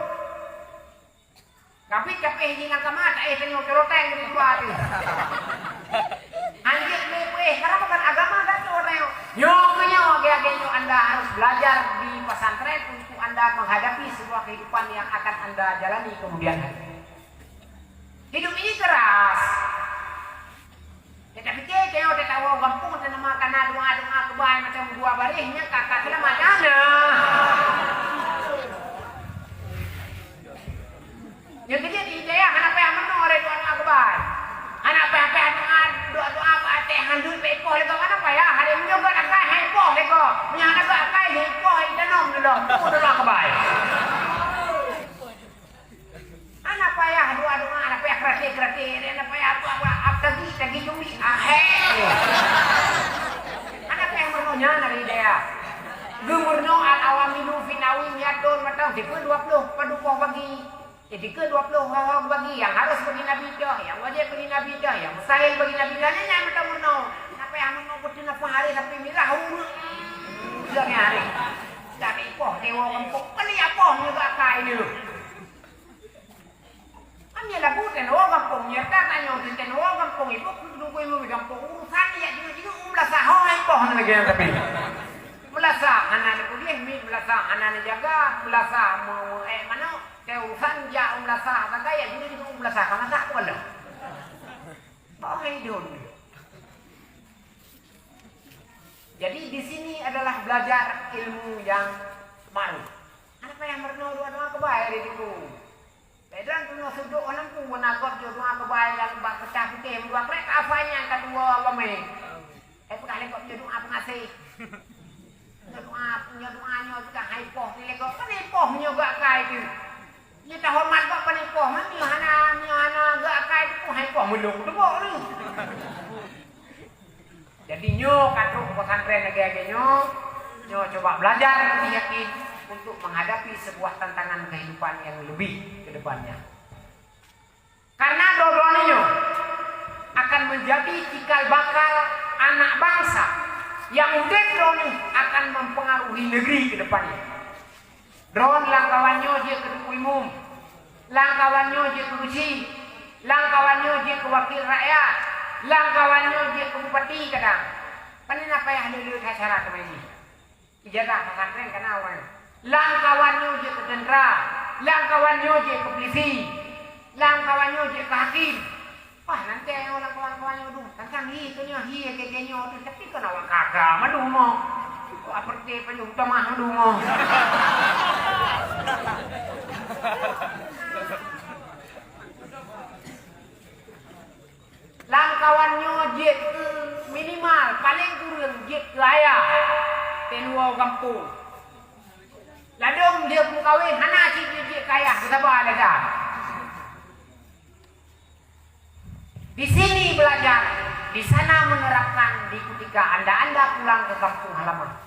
Tapi hingga kamata tengok keroteng di luar. Anjir lepe, karena bukan agama kan orang. Nyo Anda harus belajar di pesantren untuk Anda menghadapi sebuah kehidupan yang akan Anda jalani kemudian hari. Hidup ini keras. Kita pikir kayak udah tahu kampung dan nama karena doa kebay macam dua barisnya kakak sudah macana. Yang kejadian dia kenapa yang menore doa kebay? Anak apa doa apa teh handul pepoh lego kenapa ya? Hari ini juga nak kai hepoh lego. Punya anak kai hepoh itu nom dulu. Doa kebay. Anak payah doa anak payah kerati anak payah apa tagi cumi anak payah mernonya dari dia gumurno al awamilu finawi miatun matang dikeun 20 padupoh bagi dikeun 20 hawag bagi yang harus bagi nabi dah yang wajib bagi nabi dah yang mustahil bagi nabi dah nya matang merno apa yang merno betul apa hari tapi mirah udah hari tapi poh dewa kampung kali apa juga kai dulu. Kami lagu tenor kampung nyata tanya tenor kampung itu dulu ibu kampung urusan ya juga melasa hoi pohon lagi yang tapi melasa anak kuliah mi melasa anak jaga melasa mau mana ke urusan ya melasa kata ya juga melasa karena tak boleh bawa hidup. Jadi di sini adalah belajar ilmu yang baru. Apa yang merno doa kebayar itu. Bedan punya sudut orang pun menakut jodoh kebayang bak pecah putih dua krek apanya yang kedua lame. Pekali kok jodoh apa ngasih. Doanya juga haipoh ni kok kan haipoh juga kai tu. Ni tak hormat kok penipoh mah ni hana gak kai tu haipoh melung tu kok ni. Jadi nyo katruk pesantren lagi nyo coba belajar yakin untuk menghadapi sebuah tantangan kehidupan yang lebih ke depannya. Karena dua-duanya akan menjadi cikal bakal anak bangsa yang udah drone akan mempengaruhi negeri ke depannya. Drone langkawannya dia ke umum, langkawannya dia ke rusi, langkawannya dia ke wakil rakyat, langkawannya dia ke bupati kadang. Panen apa yang ada acara kemarin? Ijazah pesantren karena awal. Langkawannya je ke tentera, langkawannya je ke polisi, langkawannya je ke hakim. Wah nanti orang kawan-kawannya aduh, tentang kayaknya tu tapi kan awak kakak madu mo. Kok seperti penyung tamah madu mo. Langkawannya je ke minimal paling kurang je ke ayah. Tenua kampung. Ladung dia pun kawin, hana cik kaya, kita bawa ada. Di sini belajar, di sana menerapkan di ketika anda pulang ke kampung halaman.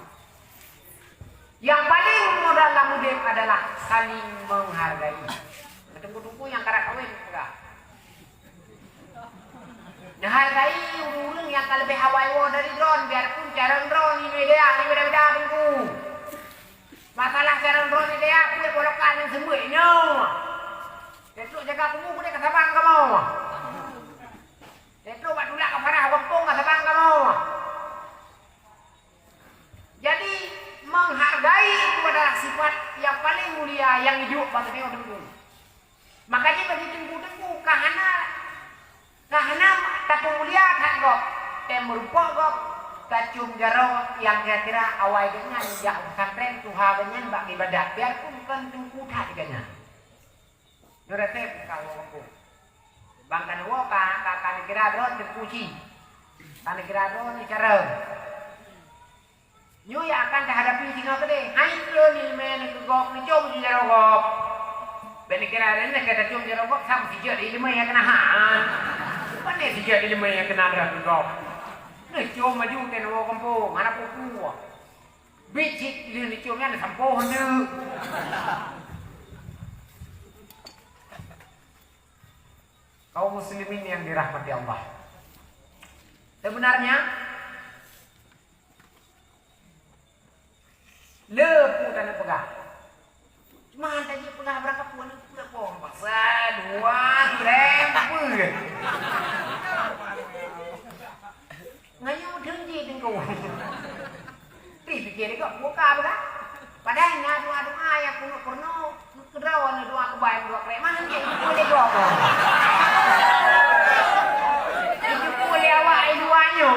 Yang paling modal lamudem adalah saling menghargai. Tunggu-tunggu yang karak kawin enggak. Menghargai urung yang lebih Hawaii dari drone, biarpun cara drone ini beda tunggu. Masalah cara drone dia punya polokan yang sembuhnya. Detuk jaga kamu punya kesabang kamu. Detuk buat dulak ke parah kampung kesabang kamu. Jadi menghargai itu adalah sifat yang paling mulia yang hidup bagi tengku. Makanya bagi tengku kahana tak mulia kan kok. Merupakan kok kacung jaro yang kira-kira awal dengan jak pesantren tuha dengan bak ibadat biarpun bukan tungku tak dengan. Nurate kalau aku. Bangkan wo kan kira dro terpuji. Kan kira dro ni cara. Nyu ya akan dihadapi dengan gede. Hai lo ni men ke gop ni jom jaro gop. Ben kira rene kata jom jaro gop sam si jadi lima yang kena haan. Mana si jadi lima yang kena dro gop. Ni cuma maju tenor kampung, mana pupu. Bicit ni cuma ni sampo hendak. kaum muslimin yang dirahmati Allah. Sebenarnya lepu tanah pegang. Cuma tadi pegang berapa pun tidak bohong pasal dua lempu. Ngayu denji tengkau. Pikir kok buka berapa? Padahal doa-doa yang kuno kedrawan doa kebaik doa kreman nanti boleh doa. Itu boleh awak doanya.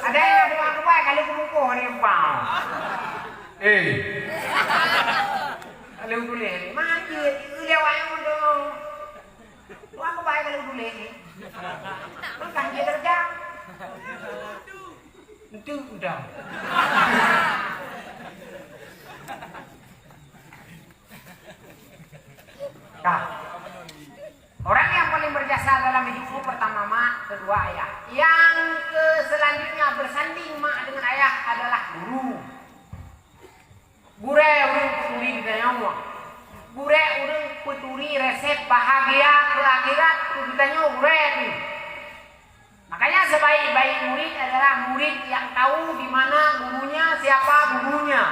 Ada yang doa kebaik kalau kumpul hari empau. Kalau boleh ni mati dia awak yang dong. Doa kebaik kalau boleh ni. Bukan dia kerja. Itu udah. Nah, orang yang paling berjasa dalam hidupku pertama mak, kedua ayah. Yang selanjutnya bersanding mak dengan ayah adalah guru. Gure urang peturi ditanya Allah. Gure urang peturi resep bahagia ke akhirat ditanya gure tu. Makanya sebaik-baik murid adalah murid yang tahu di mana gurunya, siapa gurunya.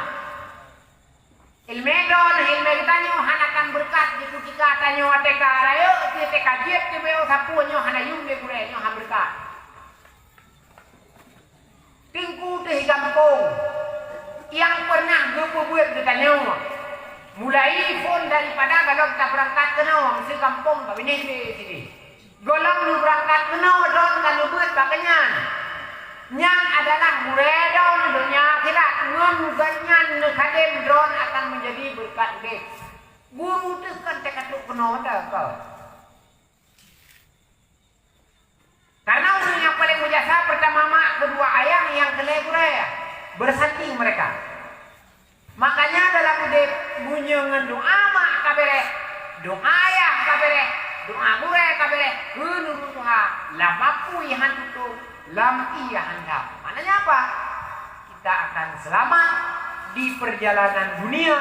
Ilmedon, ilmu tanyo hanakan berkat di kutika tanyo ateka rayo, ateka jet ke beo sapu nyo hanayung de gure nyo han berkat. Tingku teh gampong yang pernah gebubuat di tanyo. Mulai pun daripada kalau kita berangkat ke nawa mesti kampung tak benih di sini. Golong lu berangkat kena don kalau buat pakainya. Yang adalah muredon dunia akhirat ngun ganyan nekadem drone akan menjadi berkat dek. Guru tu kan tekatuk kena dah kau. Karena orang yang paling berjasa pertama mak, kedua ayah, yang kelebure bersanding mereka. Makanya dalam dek bunyi doa mak kabere, doa ayah kabere. Doa gure kabere nurut Tuhan lamapu ihan tutu lam iya handap. Maknanya apa? Kita akan selamat di perjalanan dunia,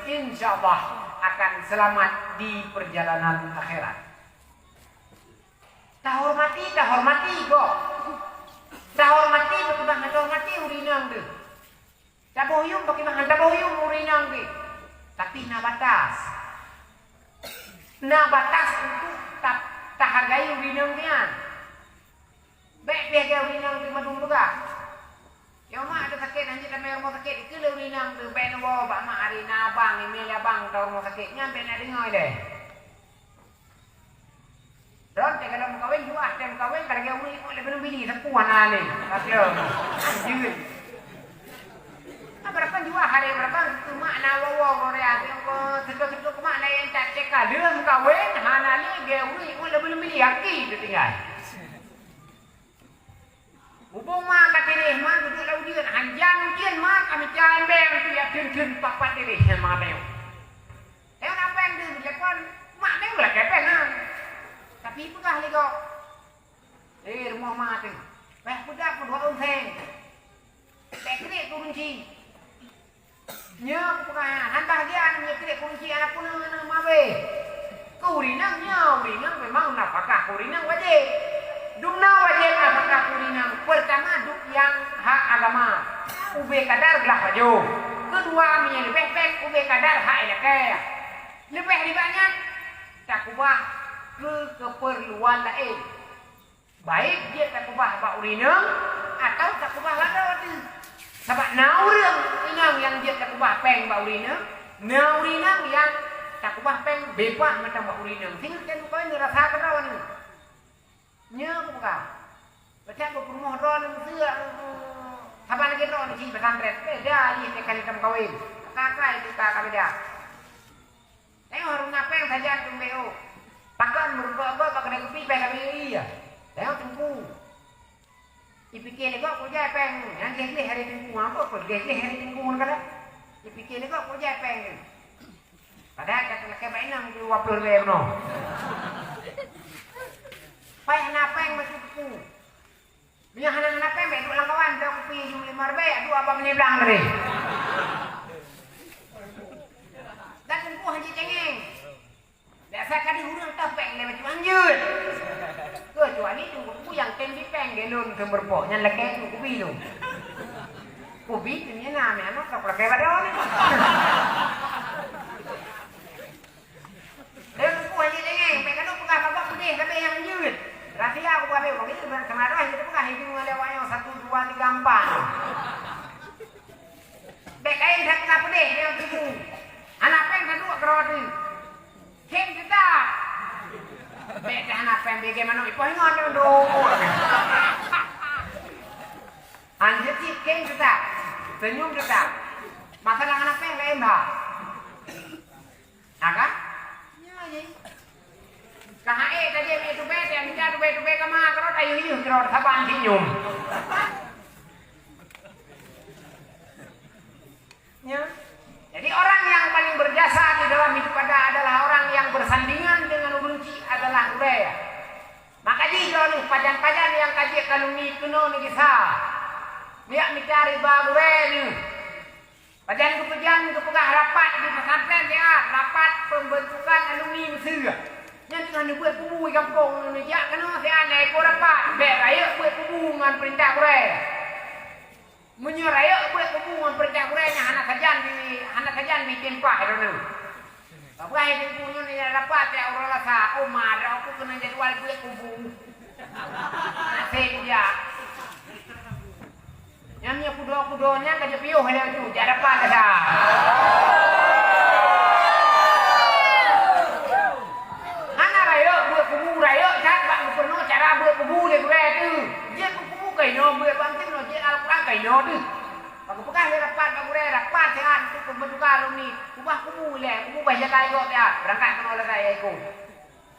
insya Allah akan selamat di perjalanan akhirat. Tak hormati kok. Tak hormati bagaimana tak hormati urinang tu. Tak boyong bagaimana tak boyong urinang tu. Tapi na batas. Nah batas untuk tak hargai urinang dia. Baik biar urinang di madung juga. Yang mak ada sakit nanti kami rumah sakit itu urinang tu baik nawa bak mak hari nabang email abang tahu rumah sakitnya baik nak dengar deh. Ron cakap dalam kawin juga tem kawin kalau dia umi boleh belum bini sepuan ale. Taklah. Anjir. Berapa juga hari berapa cuma nawawa Korea yang sedok-sedok mak lain tak cekal dia kawin hanali geuri boleh belum bini yaki tu tinggal. Hubung mak kata dia mak duduk lau dia hanjan ujian mak kami jalan beng tu ya tin papat dia yang mak beng. Tengok apa yang dia berlakuan mak beng lah kepen lah. Tapi pegah lagi kok. Rumah mak tu. Baik pedak pun 2 orang seng. Tak kira turun cing. Nya pegah hantar dia nya kira kunci anak pun mabe. Kurinang memang napakah kurinang wajib. Dumna wajib apakah kurinang? Pertama duk yang hak agama. Ube kadar belah baju. Kedua lebih ube kadar hak ilakeh. Lebih banyak tak ubah ke keperluan lain. Baik dia tak ubah bak urinang atau tak ubah lada. Sebab naurang inang yang dia tak ubah peng bak urinang, naurang yang tak ubah peng bebas macam bak urinang. Tinggal kan kau ni rasa kerawan ni. Nya buka. Baca ke rumah ron sia. Sabar lagi ron di pesantren. Dia ni tekan hitam kawin. Kakak itu kakak beda. Tengok harus ngapeng saja tumbeo. Pakan merubah-ubah pakai kopi pakai iya. Tengok tunggu. Dipikir kok kerja peng. Yang gesli hari tunggu apa kok gesli hari tunggu kan? Dipikir kok kerja peng. Padahal kata laki mainang di wapur lew no. Peng napeng masuk tunggu. Biar hanang napeng baik dua langkawan dah kopi jumlah marbe dua abang menyebelang tadi. Dan tunggu haji cengeng. ยืดkecuali itu aku yang tembi pengen ke berpoknya lagi itu kubi ini namanya anak tak pakai pada orang dan aku hanya dengar mereka tu pegang apa pun deh tapi yangยืดrahasia aku buat kalau itu kemarin itu pegang hitung lewatnya 1 2 3 4 bekain tak pegang pun deh yang tubuh anak peng kedua kerodi kem kita beda anak peng bagaimana ipoh ngon dong anjir sih kem kita senyum kita masalah anak peng kayak mbak agak KHE tadi itu beda yang minta itu beda kemana kalau tayu hiu kalau saban senyum ya. Jadi orang yang paling berjasa di dalam hidup adalah orang yang bersandingan dengan benci adalah budaya. Maka jika nih pajan-pajan yang kaji kalungi kuno nih kisah, dia mencari bagure pajan kepegah rapat di pesantren dia rapat pembentukan alumni Mesir. Yang dengan dibuat kubu di kampung Indonesia kena si aneh ko rapat beraya buat kubu dengan perintah budaya. Menyeraya buat hubungan perintah kurangnya anak kajian di tempat itu nih. Apa yang punya ni dapat ya orang rasa Omar aku kena jadi wali buat hubung. Saya Nyamnya kudo-kudonya kerja piuh ada tu jadi apa dah. Anak raya buat hubung raya tak bang penuh cara buat hubung dia kurang tu. Dia hubung kaino buat bangkit no dia Al-Quran kaino tu. Kalau pegang rapat sehat itu pembentukan alumni. Ubah kubu banyak kali kau ya berangkat kena oleh saya ikut.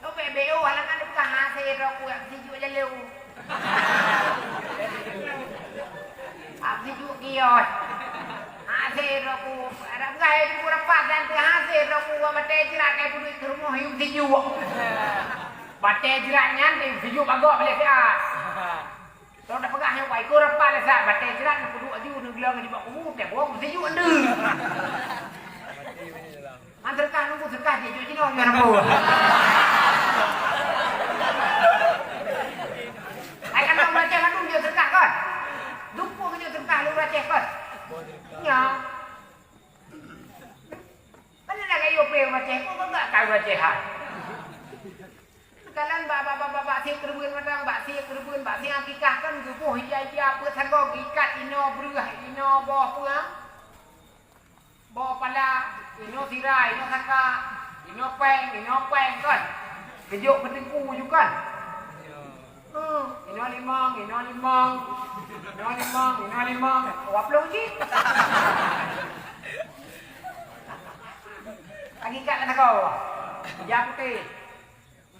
Kau PBO halangan dia pegang hasil aku yang siju aja leu. Siju kios. Hasil aku ada pegang itu rapat dan hasil aku mate jerat kayak punya ke rumah hiu siju. Mate jeratnya di siju bagok boleh siap. Kalau dah pegang yang baik, kau rapat lah sah. Batai jerat, nak duduk aja, nak gelang di bawah umum, tak buang, mesti juga ada. Antarkah nunggu serkah dia, cuci nak biar apa? Saya kan nak belajar kan dia serkah kan? Lupa dia serkah, lu belajar kan? Ya. Mana nak kayu pay belajar, kau enggak kau belajar. Kalian bapak si kerbun matang, si akikah kan gubuh hijai apa sanggong ikat ino berah ino bawah apa bawah pala ino tirai ino saka ino peng kan kejuk bertengku juga kan ino limang awak belum je akikat kan kau jangkit.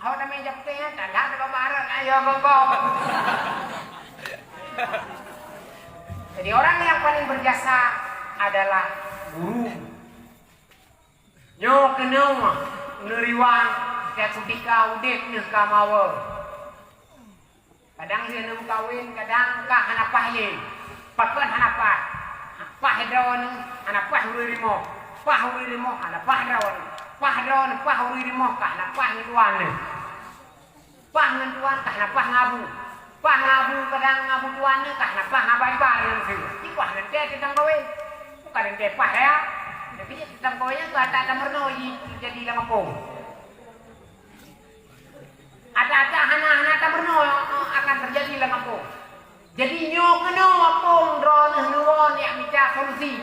Kalau namanya jepitnya, tak ada barat, ayo bongkong. Jadi orang yang paling berjasa adalah guru. Nyo kenal neriwang ketika udip nih kamawa. Kadang dia nem kawin, kadang kah hanapah ye. Patkan hanapah. Pah drawan, hanapah hurimo. Pah hurimo, hanapah drawan. Pah drawan, pah hurimo, hanapah ngeduan nih. Pah ngeduan karena pah ngabu kadang ngabu tuannya karena pah ngabai yang sih pah nanti kita kawin bukan nanti pah ya tapi kita kawinnya tuh ada mernoi jadi langapong ada hana mernoi akan terjadi langapong jadi nyok ngapong drone nuwon ya minta solusi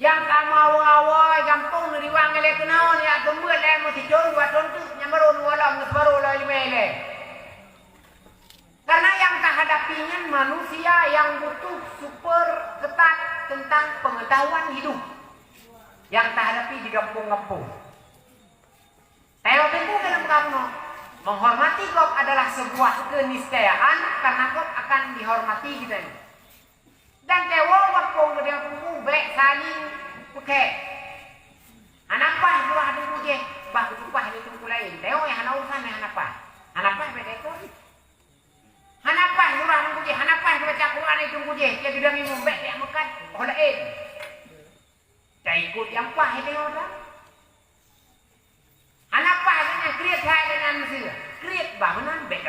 yang kamu awal gampang neriwang elek kenaon ya gembel mesti jor buat untuk nyamarun walam ngesbaru lagi mele. Karena yang kehadapinya manusia yang butuh super ketat tentang pengetahuan hidup. Yang terhadapi di kampung-kampung. Teotiku dalam kamu menghormati kau adalah sebuah keniscayaan karena kau akan dihormati kita ini. Dan tewo kampung gede kampung bek saling pakai. Anapah dua hadu kuje, bah tupah itu lain. Tewo yang hana urusan yang anapah. Anapah bek ekor. Hanapah dua hadu kuje, hanapah baca Quran itu kuje. Dia sudah minum bek dia makan olain. Cai ikut yang pah itu orang. Hanapah dengan kriat hai dengan Mesir.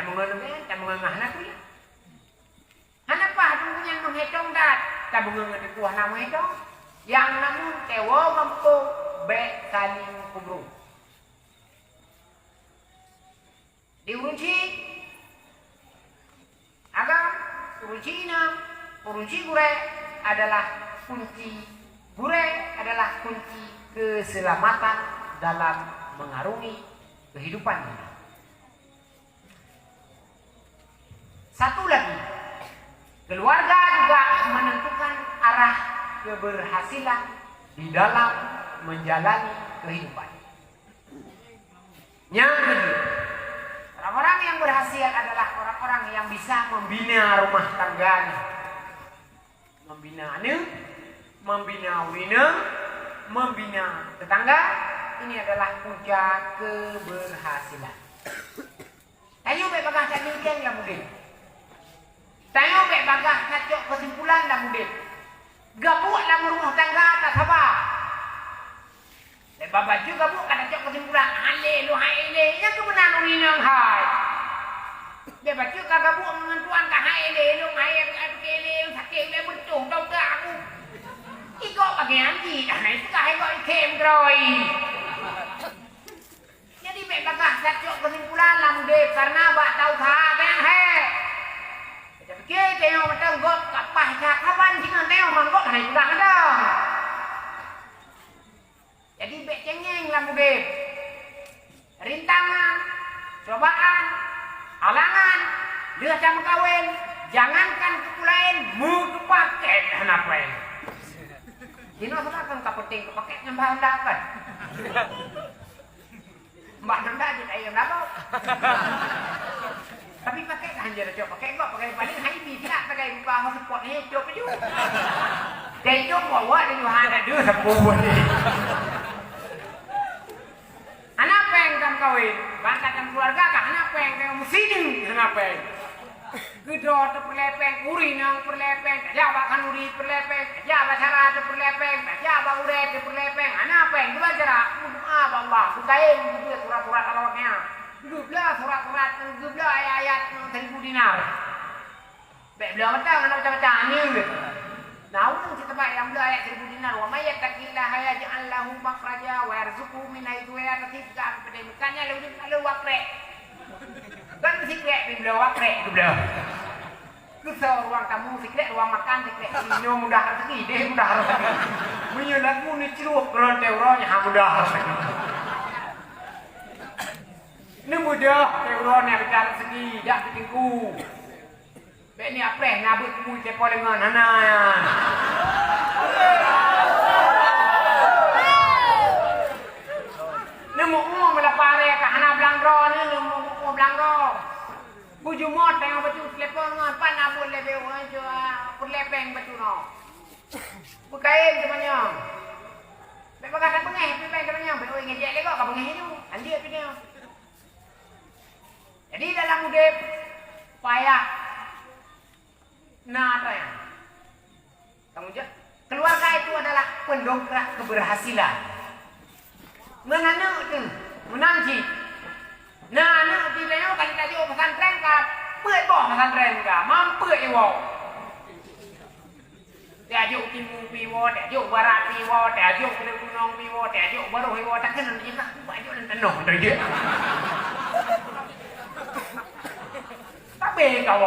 tabungan anak tu ya. Hanapa tunggu yang menghitung dat, tabungan itu anak menghitung. Yang namun tewo mampu be saling kubur. Diurunci agam, urunci enam, urunci gure adalah kunci. Gure adalah kunci keselamatan dalam mengarungi kehidupan ini. Satu lagi, keluarga juga menentukan arah keberhasilan di dalam menjalani kehidupan. Yang kedua, orang-orang yang berhasil adalah orang-orang yang bisa membina rumah tangganya, membina anak, membina wina, membina tetangga. Ini adalah puncak keberhasilan. Tayo baik bagah tak nyucian lah mudin. Tayo baik bagah ngacok kesimpulan lah mudin. Gabuk lah rumah tangga tak sabar. Lepas baju gabuk kan ngacok kesimpulan. Halil lu haile. Yang kebenaran ulinang hai. Dia baca kagabuk mengentuan kah haile lu haile sakit dia bertuh tau ke aku. Ikut pakai anji dah naik sekah ikut ikem keroi. Jadi baik bagah ngacok kesimpulan lah mudin. Karena bak tahu tak yang hai. Fikir tengok macam gok kapah cak kapan jangan tengok manggok naik sudah ada. Jadi bek cengeng lah mudip. Rintangan, cobaan, halangan, dia sama kawin, jangankan kepulain, mu kepaket kenapa ini? Dino sama kan kapeting kepaket nyambah hendak kan? Mbak nanda aja ayam lapau. Tapi pakai kan je dah pakai kok pakai paling hai bi tak pakai buka hotspot ni cop je. Dia cop bawa dia Johan ada sepuluh ni. Anak peng kan kawin, bangkatan keluarga kah anak peng dengan musini anak peng. Gedor terpelepeng, uri nang perlepeng, jawab kan uri perlepeng, jawab cara terpelepeng, jawab uri terpelepeng, anak peng dua jarak, Allah, bukain itu surat-surat alawaknya. Gublah surat-surat, gublah ayat-ayat 1000 dinar. Baik belah macam mana macam-macam ni. Nah, ulung kita baik yang belah ayat 1000 dinar. Wa may yattaqillaha yaj'al lahu makhraja wa yarzuqhu min haitsu la yahtasib. Bukannya lu wakrek. Kan sikrek di belah wakrek tu belah. Kesal ruang tamu sikrek, ruang makan sikrek. Ini mudah rezeki, dia mudah rezeki. Punya lagu ni celup kalau teoronya mudah rezeki. Ini mudah, teoron yang bicara segi, tak bertingku. Baik ni apa yang nabut mu cepo dengan anak. Ni mu melapare ke anak belangro ni, mu belangro. Buju mot tengok baju telepon dengan pan nabut lebih aja, perlepeng baju no. Bukain semuanya. Baik bagah tak pengeh, perlepeng semuanya. Baik oi ngejek lego ka pengeh tu. Anjir tu dia. Jadi dalam hidup payah nah apa ya? Tanggung jawab. Keluarga itu adalah pendongkrak keberhasilan. Menanu tu, menanji. Nah, anu di leo kali tadi pesantren ka, puet boh pesantren ka, mampu iwo. Diajuk timur piwo, diajuk barat piwo, diajuk ke gunung piwo, diajuk baru piwo, tak kena ni tak baju dan tenuh dia. Tapi kau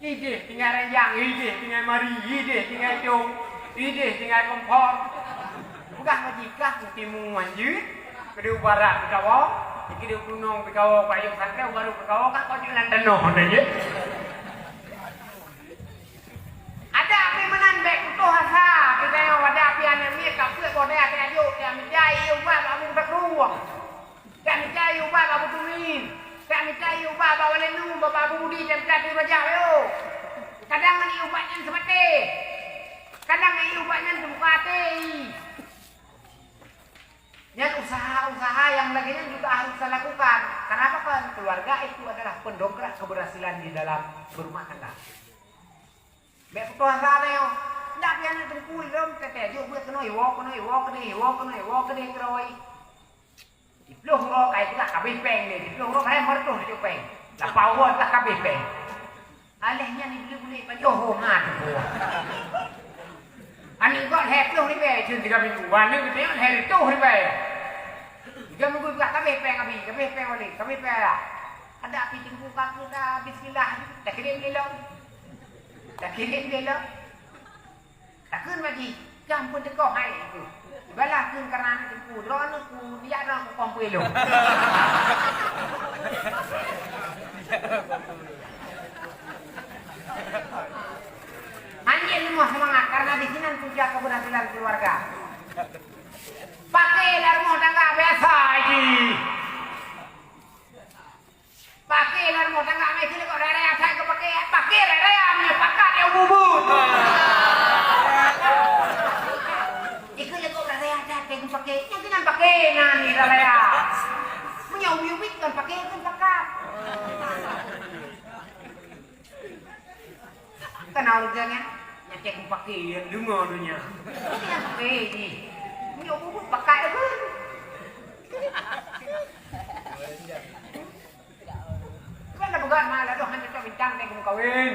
ide tinggal rejang, ide tinggal mari, ide tinggal jom, ide tinggal kompor. Bukan majikah timu manjut, kedua barat kau, kedua gunung kau, payung santai baru kau, kan kau jalan tenuh dia. Ada api menan baik utuh hasa, kita yang wadah api anak ni tak boleh kau dah kena juk, dia menjadi ubah babu tak ruang, dia menjadi ubah babu tumin. Kami cari ubah bawa lenu, bawa budi dan berada wajah yo. Kadang ni ubahnya semati, kadang ni ubahnya tempati. Dan usaha-usaha yang lainnya juga harus kita lakukan. Kenapa kan? Keluarga itu adalah pendongkrak keberhasilan di dalam berumah tangga. Baik putus asa yo. Ndak pian tengkul dom tete jo buat kena iwo keroi. Dipluh ro kai pula kabeh peng ni. Dipluh ro kai mertuh tu peng. Lah power tak kabeh peng. Alehnya ni beli-beli pa Johor ngat tu. Ani kok hek lu ni be chun 3 minggu. Wan ni kita hek tu ni be. 3 minggu pula kabeh peng balik. Kabeh peng lah. Ada api tunggu kaku dah bismillah. Dah kirim dia lo. Tak kun lagi. Jam pun tekok hai tu. Balah kun kerana tunggu drone ku dia dah ku kompoi lo. Anjing semua semangat karena di sini puncak keberhasilan keluarga. Pakai rumah tangga biasa aja. Pakai rumah tangga biasa kok rere saya ke pakai rere amnya pakai yang bubut. Ikut le kok rere ada teng pakai yang kena pakai nani rere. Punya ubik kan pakai kan pakai. Kenal jangan nyacek pakai yang dengar dunia. Ini yang pakai ni. Punya bubut pakai apa? Kan bukan malah doh hanya cok bincang teh kawin.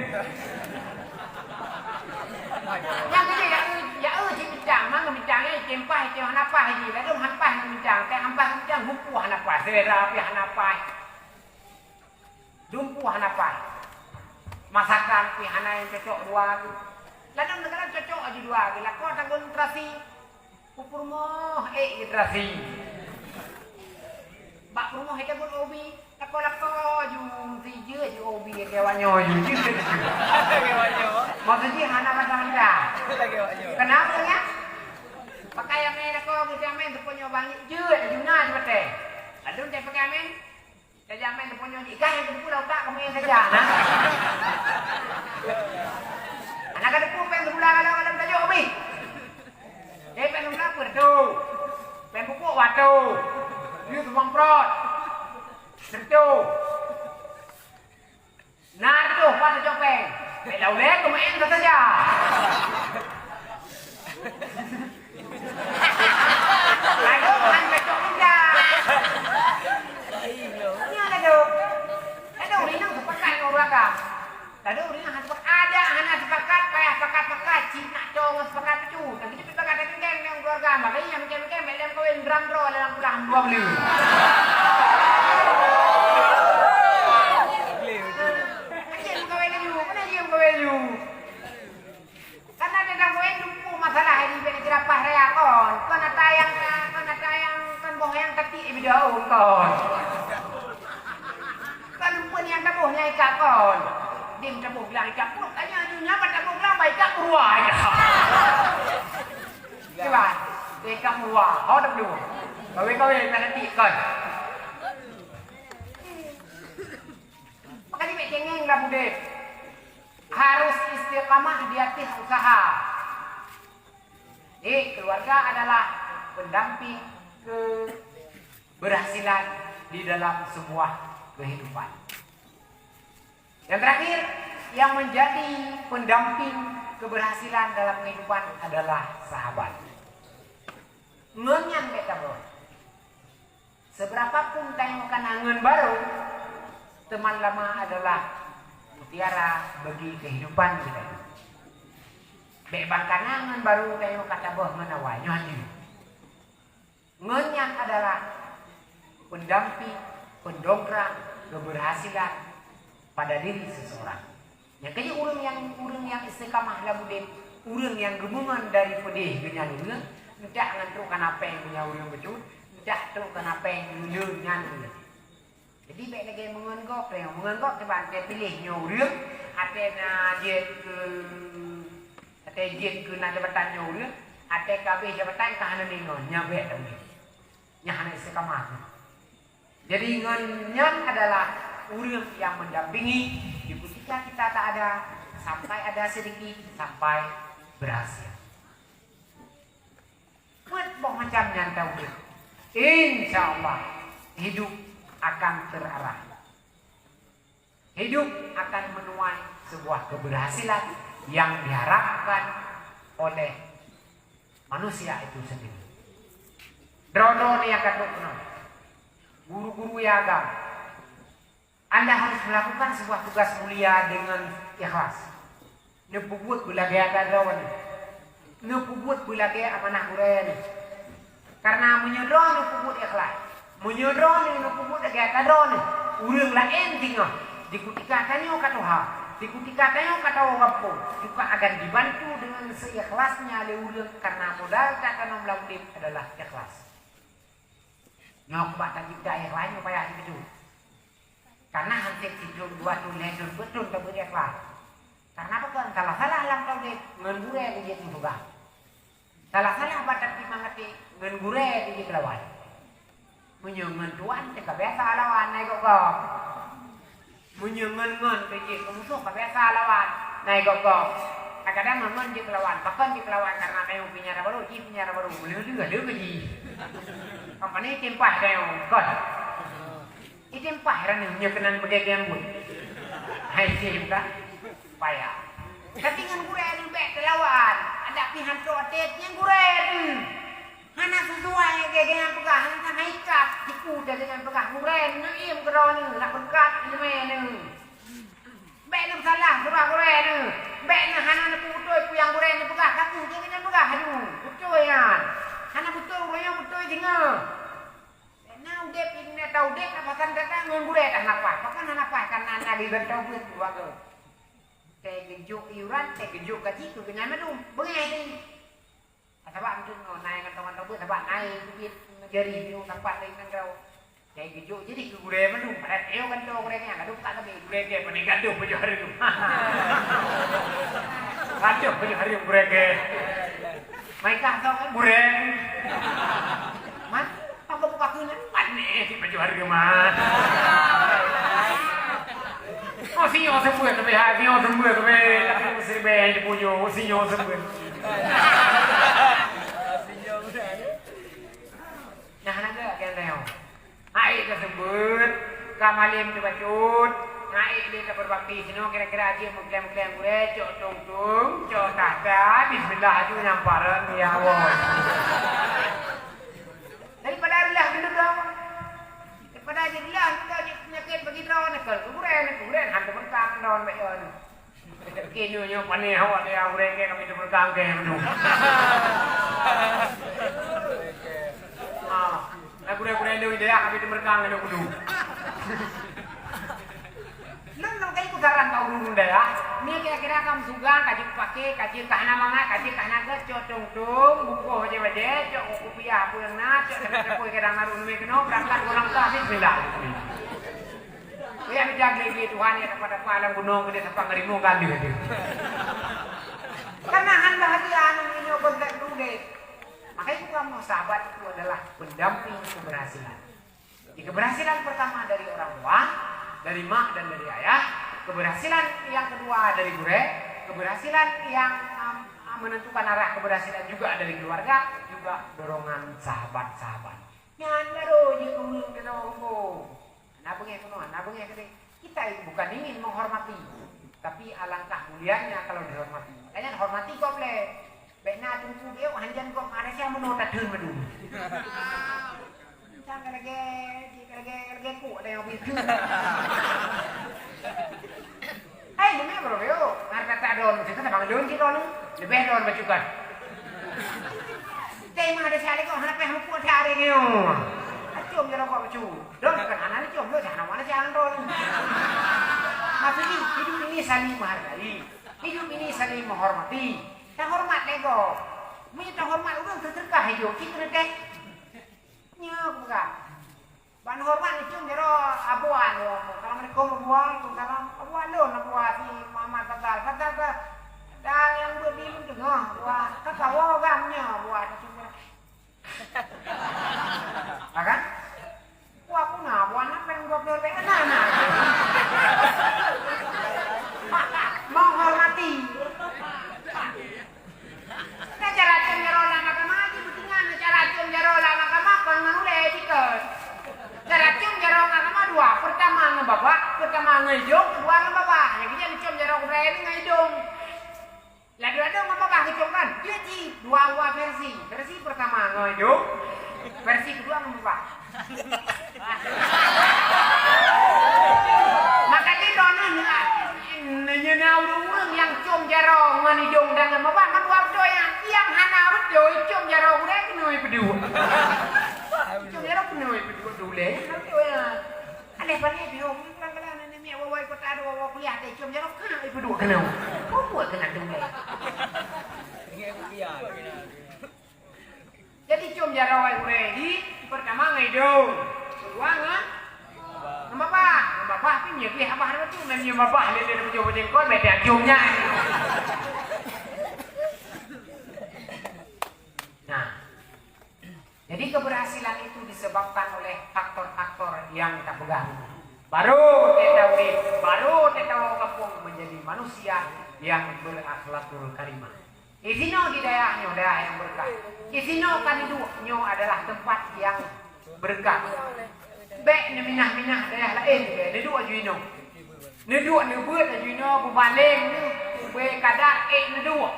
Yang ini ya cik bincang mang bincangnya cempai cek hanapa haji. Lalu hanapa bincang teh hampas bincang humpu hanapa sera pi hanapa. Dumpu hanapa. Masakan pi hana yang cocok dua. Lalu negara cocok aja dua. Bila kau tanggung terasi kupur moh terasi. Bak rumah kita pun obi. Lako jum tiju je obi kewanyo je. Maksudnya hana anda. Kenapa ya? Pakai yang ni lako kita main terponyo banyak je juna je betul. Lalu kita pakai main. Kita main terponyo ikan yang terpulau tak kamu yang saja. Anak ada pun pen terpulau kalau tajuk obi. Pen terpulau perdu. Pen pupuk waktu. Dia tuang prot. Sentuh. Nah tu pada jopeng. Belau lek tu main saja. Lalu kan cocok saja. Ni ada tu. Ada orang yang sepakat orang agam. Ada orang yang ada anak sepakat kayak sepakat Cina cong sepakat tu. Tapi kita sepakat dengan yang keluarga. Makanya yang macam macam kawin drum roll dalam kurang 2 beli. Karena ada kawin dumpu masalah ini beri gerapah rea kon. Kon ada yang kon boh yang keti video kon. Kon dumpu yang tabuh nyai kon. Dim tabuh bilang ikak pun tanya dunia pada tabuh bilang baik tak keluar ya. Coba, ikak keluar. Hau tak dulu. Kawin nanti kon. Makanya mek cengeng lah budek. Harus istiqamah di atas usaha. Keluarga adalah pendamping keberhasilan di dalam sebuah kehidupan. Yang terakhir, yang menjadi pendamping keberhasilan dalam kehidupan adalah sahabat. Ngenyan kita bro. Seberapapun tengok kenangan baru, teman lama adalah mutiara bagi kehidupan kita. Bebang kanangan baru tengok kata boh menawanya ni. Ngenyan adalah pendamping, pendongkrak keberhasilan pada diri seseorang. Ya kaya urang yang istiqamah lah budin, urang yang gemungan dari pedih genyan urang, tidak ngantuk apa yang punya urang becut, tidak tahu kenapa yang urang nyan. Jadi baik lagi mengenggok sebab saya pilih nyurung, ada jet ke nak jabatan nyurung, ada kabeh jabatan kahana ningon, nyabek tadi, nyahana istiqamah. Jadi ngenyan adalah urang yang mendampingi, ketika kita tak ada, sampai ada sedikit, sampai berhasil. Buat macam yang tahu, insya Allah hidup akan terarah. Hidup akan menuai sebuah keberhasilan yang diharapkan oleh manusia itu sendiri. Drono ni yang kata guru-guru yang agama. Anda harus melakukan sebuah tugas mulia dengan ikhlas. Nepubut bulage agarawan. Nepubut bulage amanah guren. Karena menyodron nepubut ikhlas. Menyodron nepubut lagi agarawan. Urang lain tinggal. Dikutikakannya kata Tuhan. Dikutikakannya kata orang pun. Juga akan dibantu dengan seikhlasnya oleh urang. Karena modal kata nomor adalah ikhlas. Nyok baca kita ikhlasnya supaya itu. Karena hampir tidur dua tuh leher betul terberi ikhlas. Karena apa kan? Salah alam kau deh ngengure di jadi juga. Salah baca di mangati ngengure di jadi lawan. Menyengen tuan cek biasa lawan naik kok. Menyengen di jadi musuh biasa lawan naik kok. Kadang mengen di lawan, bahkan di lawan karena kayu punya baru, punya baru boleh juga gaji. Company timpah kayu god. Itimpah ran nyekenan begegean pun. Hai simka. Payah. Ketingan guren bek lawan. Ada pihan protet yang guren. Hana sesuai gegean pegah hana haikat dikuda dengan pegah guren ngeim keron nak berkat ilmu. Bek nam salah surah guren. Bek na hana na putoy puyang guren pegah kaku dengan pegah aduh. Putoy kan. Hana putoy royong putoy tinggal. Nah, dep ini tahu dep apa kan datang ngguret anak apa karena anak di bentau buat dua ke. Teh gejuk iuran, teh gejuk gaji tu kenapa tu? Bengai ni. Sebab tu naik kantong buat sebab naik duit jari tu tempat lain kan kau. Teh gejuk jadi ke guret mana tu? Pada eo kan tu guretnya kadang tak tapi guret ke panik gaduh baju hari tu. Gaduh baju hari guret ke. Main kantong kan guret. Mas apa buka kuna? Panik si baju harga mah. Oh sinyo sembuh tapi sinyo sembuh tapi tak mesti be punya sinyo sembuh. Nah naga kan leo. Ai ke sembuh, kamalim tu bacut. Ngai dia tak berbakti sino kira-kira aja mengklaim gue cok tung, cok tata, bismillah aja nyamparan ya Allah. Daripada Allah benar dong. Daripada jadilah kita penyakit bagi draw nak kuren hantu berkang draw beyon. Kinyo pani awak dia kuren ke kami tu berkang ke betul. Nak kuren dia dia kami tu berkang ke betul. Lu kayak kudaran kau dulu dah ya. Ni kira-kira kamu suka kaji pakai kaji kahna manga kaji kahna ke cocong buku aja cok kopiah aku yang nak cok kau kira narun me keno berangkat orang tua bismillah. Ya bijak lagi Tuhan ya kepada palang gunung ke desa pangerimu kan dia. Karena anda hati anu ini kontak dulu deh. Makanya kamu sahabat itu adalah pendamping keberhasilan. Di keberhasilan pertama dari orang tua, dari mak dan dari ayah, keberhasilan yang kedua dari gure, keberhasilan yang menentukan arah keberhasilan juga dari keluarga, juga dorongan sahabat-sahabat. Nyan baru je ulun kita ngomong. Nabungnya kuno, nabungnya gede. Kita bukan ingin menghormati, tapi alangkah mulianya kalau dihormati. Makanya hormati kok boleh. Bekna tunggu dia hanjan kok ada siapa menota dun madu. Jangan lagi ku ada yang bisu. Hai, mana bro yo? Ngarep tak don, kita bang don kita ni. Lebih don bacukan. Tema ada sekali kok hendak peh hukum hari ni. Acum jangan kau bacu. Don kan anak ni cium, don jangan mana jangan don. Maksudnya hidup ini saling menghargai, hidup ini saling menghormati. Tak hormat lego. Minta hormat orang terterkah hidup kita dek. Nya bukan. Ban hormat itu jero abuan lo. Kalau mereka abuan, kalau abuan lo nak buat si mama tegal. Kata dah yang berdiri tengah. Wah, kata wagamnya buat cuma. Akan? Wah pun abuan apa yang gua beli mana? Menghormati. Cara cium jaro lama kemana butingan cara cium jaro lama kemana kon manule tiket. Cara cium jaro lama dua, pertama ngebabak, pertama ngejong, kedua ngebabak. Yang dia cium jaro keren ngejong. Lah dua ngebabak ngejong kan. Dia dua versi. Versi pertama ngejong, versi kedua ngebabak. Maka di dono nyeunau urang yang cum jarong mani jong dan maban man wabdo yang hana bedo cum jarong urang kenoi pedua. Cum jarong kenoi pedua dule. Aneh banget dia orang ini mi awal kota ada awal kuliah teh cum jarong kan pedua kenau. Kau buat kena dule. Jadi cum jarong urang di pertama ngidung. Kedua ngan Bapak tapi nhiều khi abah nó cuma nhiều bapak lên mencoba jengkol beda ciumnya. Nah, jadi keberhasilan itu disebabkan oleh faktor-faktor yang kita pegang. Baru kita urip, baru kita kampung menjadi manusia yang berakhlakul karimah. Isino di daerahnya daerah yang berkah. Isino kan itu adalah tempat yang berkah. Baik ni minah-minah daerah lain ke, ni dua juino. Ni dua ni buat juino bubaleng ni, we kadar ni dua.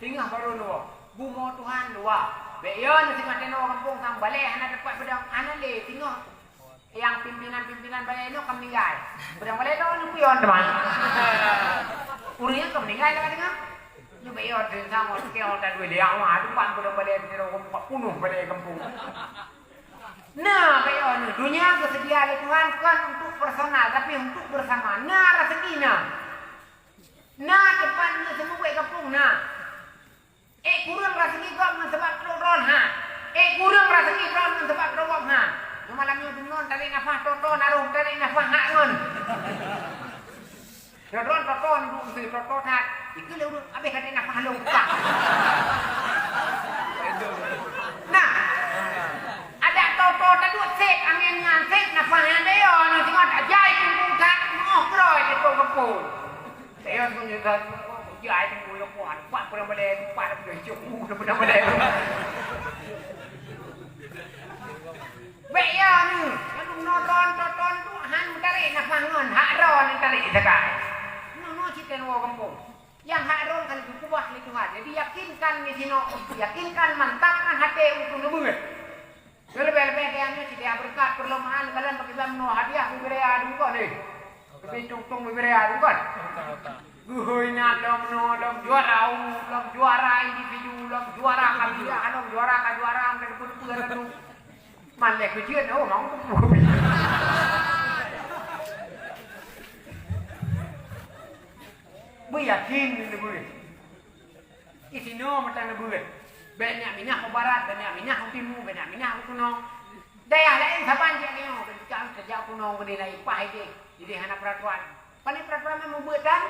Tinggal baru dua. Bumo Tuhan dua. Baik yo ni tengah teno kampung sang balai anak dapat pedang anak le tinggal. Yang pimpinan balai no kami meninggal. Pedang balai tu ni pion teman. Urinya kami meninggal lah tengah. Ni baik yo tengah mau ke orang dah dua dia awak depan pedang balai ni orang 40 balai kampung. Nah, kayak dunia kesedia oleh Tuhan kan untuk personal, tapi untuk bersama. Nah, rezekinya. Nah, depannya semua baik kampung. Nah, kurang rezeki kau sebab keron ha. Kurang rezeki kau sebab kerobok ha. Malamnya dunon tarik nafas toto naruh tarik nafas hak ngon. Keron toto duduk si toto hak. Itu lu habis tarik nafas lu buka. Nah, Toto dua sek angin ngantek nafasnya dia ni tengok tak jai tunggu tak ngoh keroi di kampung. Saya punya kan jai tunggu yang kuat pernah balik pada cukup pernah balik. Baik ya ni, yang nonton tu han tarik nafas ngon hak ron tarik sekai. No cerita nuo kampung. Yang hak ron kan kubah ni Tuhan. Jadi yakinkan di sini, yakinkan mantapkan hati untuk ngebuat. Lebih-lebih kayaknya tidak berkat perlombaan kalian pakai bamno hadiah bibir adu kok nih. Tapi tung bibir adu kan. Guhui nak lom juara individu, lom juara kabilah, lom juara kejuaraan dan pun adu. Malek kecian mau tu. Bu yakin ni bu. Isino macam bu. Banyak minyak ke barat, banyak minyak ke timur, banyak minyak ke kuno. Daerah lain saban je ni, kerja kuno ke dia ipah dia. Jadi hana peraturan. Pani peraturan memang buat kan?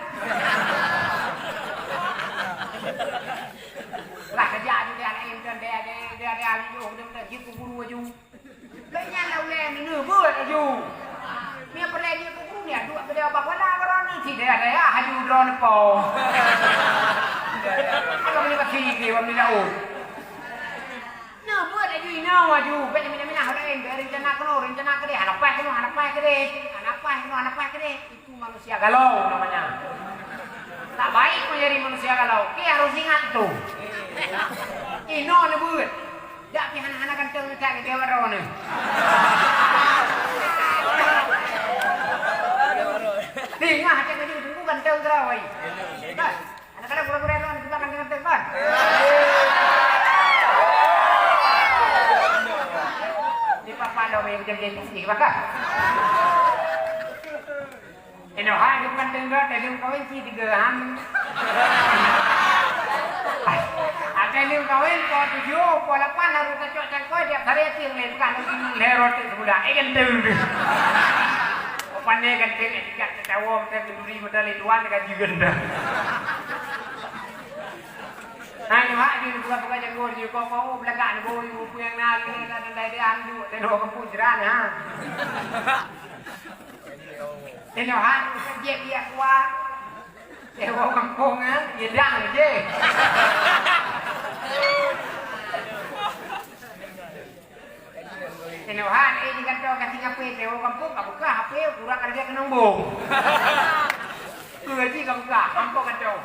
Lah kerja di daerah lain dan daerah ni jo, dia jitu guru aju. Banyak lah uleh ni buat aju. Ni apa lagi ke guru ni? Dua beliau bapak lah orang ni si daerah haju drone po. Kalau ni pasti ke wam ni lau. Nah, buat aja ini waju, banyak minah lain, rencana ke dia, anak pai ke dia, itu manusia galau namanya. Tak baik menjadi manusia galau, kita harus ingat tu. Ino ni buat, dak pi anak-anak kantong cak dia baru ni. Tinggal hati maju tunggu kantong terawai. Anak-anak pura-pura ni kita kantong kan. Pada orang yang jadi tinggi, maka ini orang yang bukan tengah, tapi kawin si tiga ham. Ada yang kawin kau 7, kau 8 harus cocok cangkoi dia hari itu yang bukan lerot itu sudah, ikan tu. Pandai kan tengah tiga cawam, tapi duri modal tuan dekat juga dah. Nah, ni hak dia buka-buka jago dia kau belakang go ibu yang nak dan dia andu dan orang kampung jeran ha. Ini hak dia kuat. Dia orang kampung ah, dia dang je. Ini hak ini kan kau kasih HP dia orang kampung kau buka HP kurang harga kenombong. Kerja kau buka, kampung kau.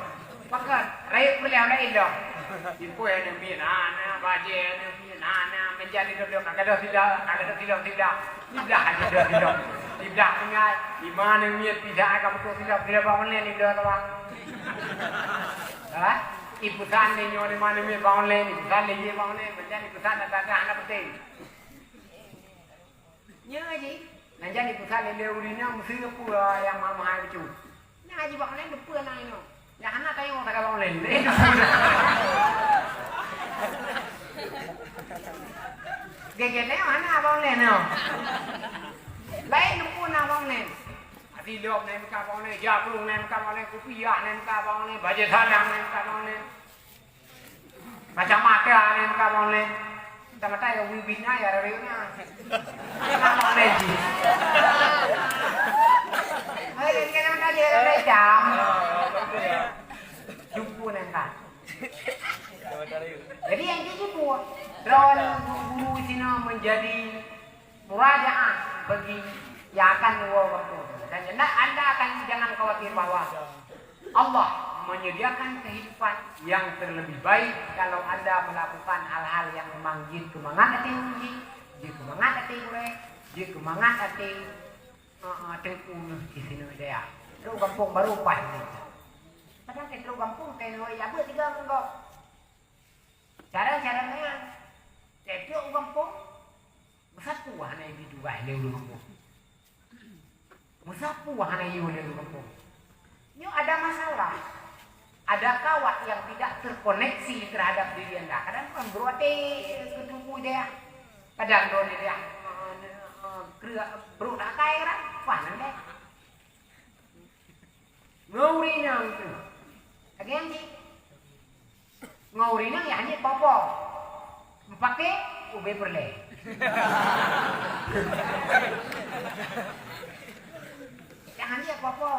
Maka rakyat boleh lain dah. Info yang minana, baje yang minana, menjadi dodok, kagak tidak aja tidak punya di mana miet tidak kamu tuh tidak bangun lain tidak tahu. Hah? Ibu sana nyori mana miet bangun lain, ibu sana ye bangun lain, menjadi ibu sana tak anak penting. Nyaji, menjadi ibu sana leurinya mesti pura yang mama itu. Nyaji bangun lain depan nang itu. Ya anak kayak mau tak bangun lain. Gege mana bangun lain no? Lain pun nak bangun lain. Hati liop ni muka bangun lain, jablung ni muka bangun lain, kupiah ni muka bangun lain, baju sadang ni muka bangun lain. Macam mata ni muka bangun lain. Sama tayo wibin na ya rewnya. Nak bangun lain ji. Hai kan nak dia dah jam. Jumpa ni kan. Jadi yang itu pun drone guru sini menjadi murajaah bagi yang akan waktu. Dan anda akan jangan khawatir bahwa Allah menyediakan kehidupan yang terlebih baik kalau anda melakukan hal-hal yang memang jika kemangat hati uji, jika kemangat hati gue, jika kemangat hati tengkung di sini dia. Terus kampung baru pasti. Kadang kita kampung tenoi ya ber tiga enggak. Cara-caranya setiap kampung bersatu hanya itu dua leu kampung. Bersatu hanya itu leu kampung. Ini ada masalah. Ada kawat yang tidak terkoneksi terhadap diri anda. Kadang kan berwati ketemu dia. Kadang dia bro nak kaya kan? Panen deh. Ngawrinya itu. Agen sih. Ngawrinya ya hanya popo. Pakai ube perle. Jangan dia popo.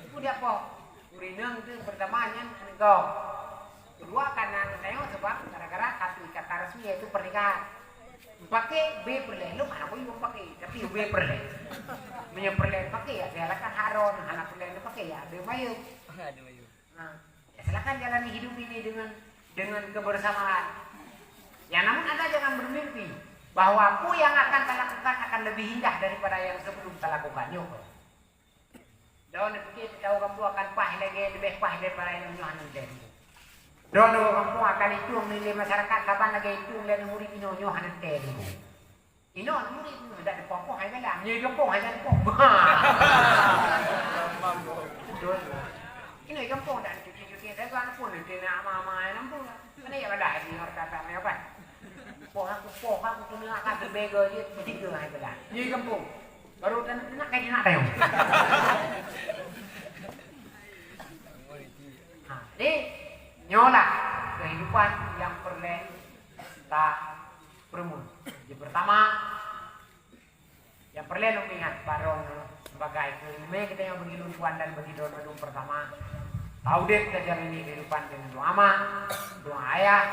Itu dia po. Ngawrinya itu pertamanya engkau. Kedua karena tengok sebab gara-gara satu kata resmi yaitu pernikahan. Pakai B perle, lu mana pun pakai, tapi B perle. Punya perle pakai ya, silakan haron, anak perle itu pakai ya, ada mayu. Nah, ya silakan jalani hidup ini dengan kebersamaan. Ya namun anda jangan bermimpi bahwa aku yang akan saya lakukan akan lebih indah daripada yang sebelum saya lakukan. Yuk. Daun pikir tahu kamu akan pah lagi lebih pah daripada yang nyuhan nanti. Dono kamu akan itu menilai masyarakat kapan lagi itu nilai murid ino nyohan nanti. Ino murid tidak dipopong hai bela, nyi kampung hai kampung. Ini kampung dan cuci-cuci saya kan pun nanti nak mama kampung. Mana ya pada di orang kata apa? Poh aku kena akan berbego je bertiga hai bela. Nyi kampung. Baru nak kaji nak tayo. Jadi nyolah kehidupan yang perlu kita permun. Yang pertama, yang perlu mengingat barong sebagai kelima kita yang bagi luncuan dan bagi doa pertama. Tahu deh kita jalani kehidupan dengan doa ama, doa ayah,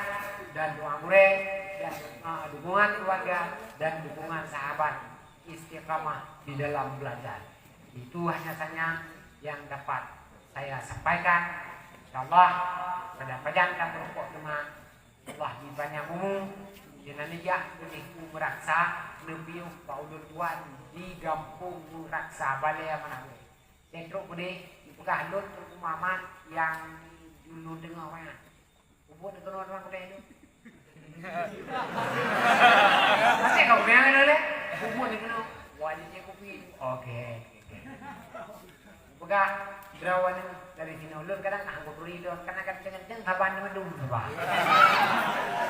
dan doa mure, dan dukungan keluarga dan dukungan sahabat istiqamah di dalam belajar. Itu hanya saja yang dapat saya sampaikan. InsyaAllah pada pajang berpok tema Allah di banyak umum jenang nijak benih meraksa lebih paulun tuan di gampung meraksa balai mana boleh centruk benih bukan halut perumahan yang dulu dengar mana ubud dengan orang kota itu masih kau bilang dulu le ubud dengan wajibnya kopi oke bukan Gerawan dari sini ulun kadang anggo perido karena kan dengan saban mendung apa.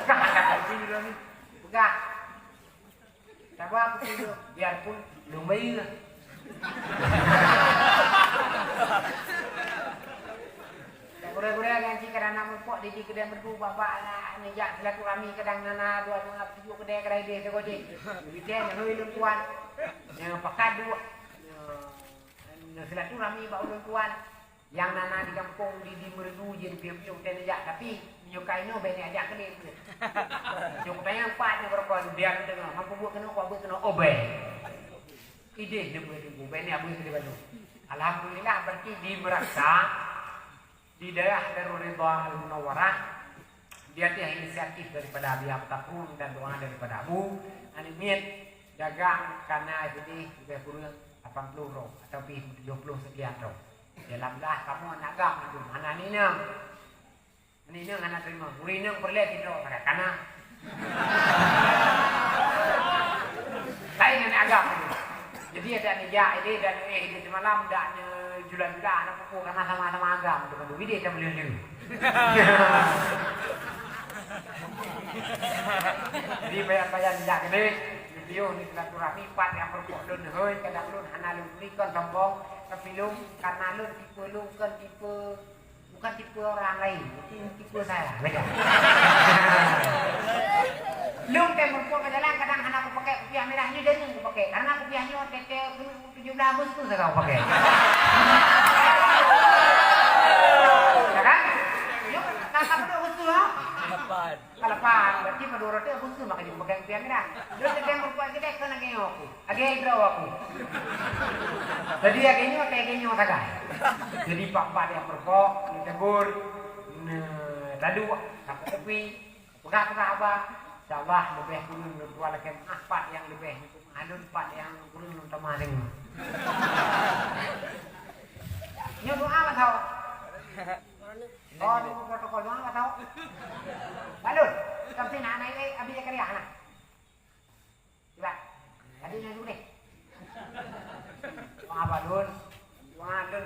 Kan perido ni. Buka. Sabar perido biarpun lumbai. Gura-gura ganti kadang nama pok di kedai merdu bapak anak nejak silaturahmi kadang nana dua tujuh kedai dia tu gojek. Bidan yang ulun tuan. Yang pakai dua silaturahmi bau tuan yang nana di kampung di merdu je di piung tenejak tapi menyukai no bene ajak ke dia. Jom pengen pat ni berapa dia tengah mampu buat kena obe. Ide dia buat tu bene abu ke dia. Alhamdulillah berarti di Meraksa di daerah Darul Ridha Al Munawwarah Dia tiap inisiatif daripada Habib Takrun dan doa daripada Abu Animit jaga karena jadi 80 roh atau 70 sekian roh. Dalamlah kamu anak gam itu mana ninang. Ninang anak terima. Urinang perlihat itu pada kana. Lain anak agam itu. Jadi ada nija ide dan di malam dan jula-jula anak pupuk karena sama-sama agam itu kan video kita beliau dulu. Jadi bayar-bayar nija gede. Video ni silaturahmi pat yang berpok lun hoi kadang lun hana lun likon sombong tapi lun karena lun kan tipe bukan tipe orang lain tipe saya beda. Lun kan berpok ke jalan kadang hana aku pakai kopiah merahnya dan aku pakai karena kopiahnya tete 17 Agustus saya pakai. Ya kan? Yuk kakak pada Agustus ha? Kalapan, berarti menurut dia Agustus makanya pakai kopiah merah. Terus September kuat kita kena genyo aku. Agak hidro aku. Jadi agaknya kayak genyo saja. Jadi pak-pak yang berpok, ditegur, tadu, aku kopi, pegah-pegah apa. InsyaAllah lebih kurun berdua lagi pak yang lebih alun pak yang kurun untuk maling. Ini doa apa tahu? Oh, di protokol doa apa tahu? Balun, kamu sih nak naik abis kerja nak. Coba, tadinya dulu nih. Doa balun,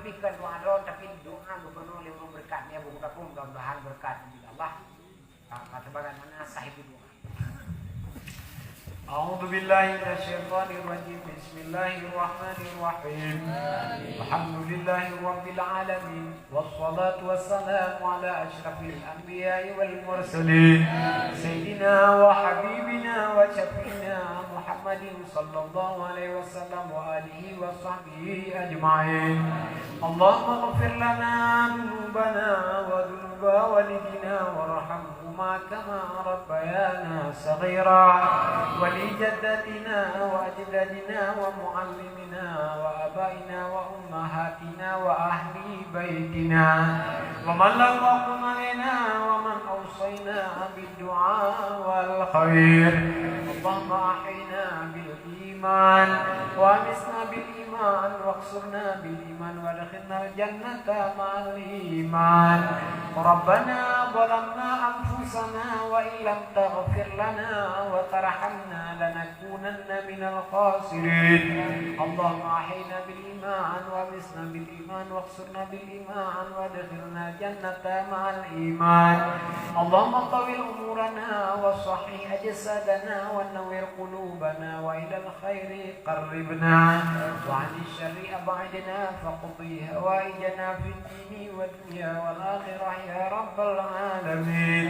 pikir doa ron tapi doa gubernur yang memberkatnya buku kapung mudah-mudahan berkat Allah. Kata bagaimana sahib doa. أعوذ بالله من الشيطان الرجيم بسم الله الرحمن الرحيم الحمد لله رب العالمين والصلاة والسلام على أشرف الأنبياء والمرسلين سيدنا وحبيبنا وشفينا محمد صلى الله عليه وسلم وآله وصحبه أجمعين اللهم اغفر لنا ذنوبنا وذنوب والدنا وارحمهما كما ربيانا صغيرا ولجدتنا وأجدادنا ومعلمنا وآبائنا وأمهاتنا وأهل بيتنا ومن لم يقم علينا ومن أوصينا بالدعاء والخير اللهم أحينا بالإيمان وأمسنا بالإيمان واقصرنا بالإيمان وادخلنا الجنة مع الإيمان ربنا ظلمنا أنفسنا وإن لم تغفر لنا وترحمنا لنكونن من الخاسرين اللهم أحينا بالإيمان وأمسنا بالإيمان واقصرنا بالإيمان وادخلنا الجنة مع الإيمان اللهم طول أمورنا وصحح أجسادنا ونور قلوبنا وإلى الخير قربنا وعن الشر أبعدنا فاقضي هوائجنا في الدين والدنيا والآخرة يا رب العالمين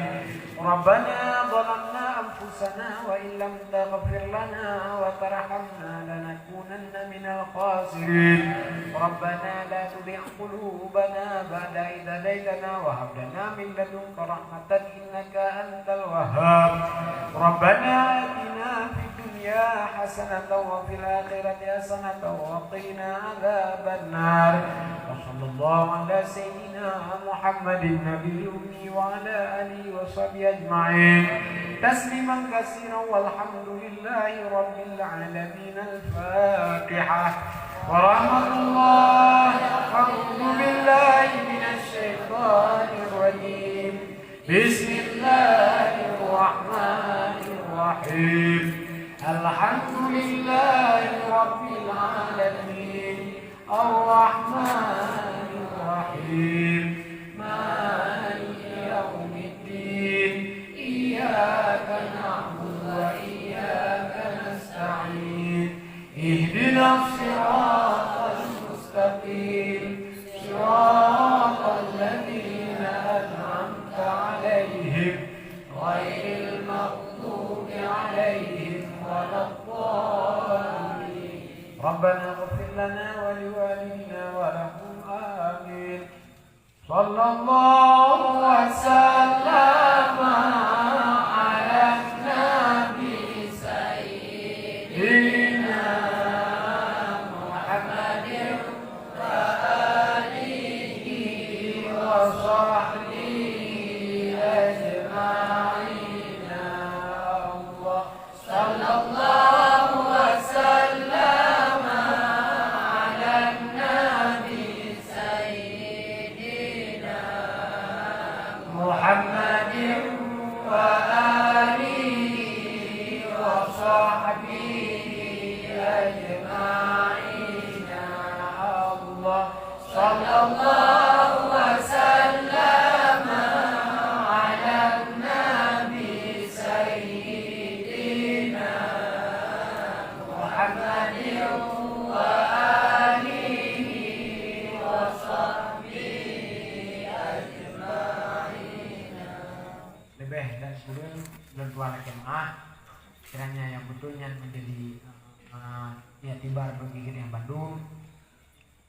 ربنا ظلمنا أنفسنا وإن لم تغفر لنا وترحمنا لنكونن من الخاسرين ربنا لا تزغ قلوبنا بعد إذ هديتنا وهب لنا من لدنك رحمة إنك أنت الوهاب ربنا آتنا في الدنيا حسنة وفي الآخرة حسنة وقنا عذاب النار وصلى الله على سيدنا محمد النبي الأمي وعلى آله وصحبه أجمعين تسليما كثيرا والحمد لله رب العالمين الفاتحة ورحمة الله أعوذ بالله من الشيطان الرجيم بسم الله الرحمن الرحيم الحمد لله رب العالمين الرحمن الرحيم مالك يوم الدين إياك نعبد وإياك نستعين اهدنا الصراط المستقيم صراط الذين أنعمت عليهم غير المغضوب عليهم ولا الضالين ربنا اغفر لنا ولوالدينا ولهم آمين صلى الله وسلم على النبي سيدنا محمد وآله وصحبه أجمعين tentunya menjadi ya tibar bagi kita yang Bandung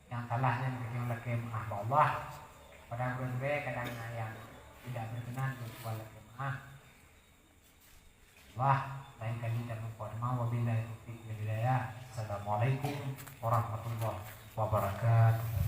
yang salahnya yang lagi maaf Allah kadang kadang yang tidak berkenan berkuala maaf Allah lain kali kita berkorma wabillahi taufiq wal hidayah. Assalamualaikum warahmatullahi wabarakatuh.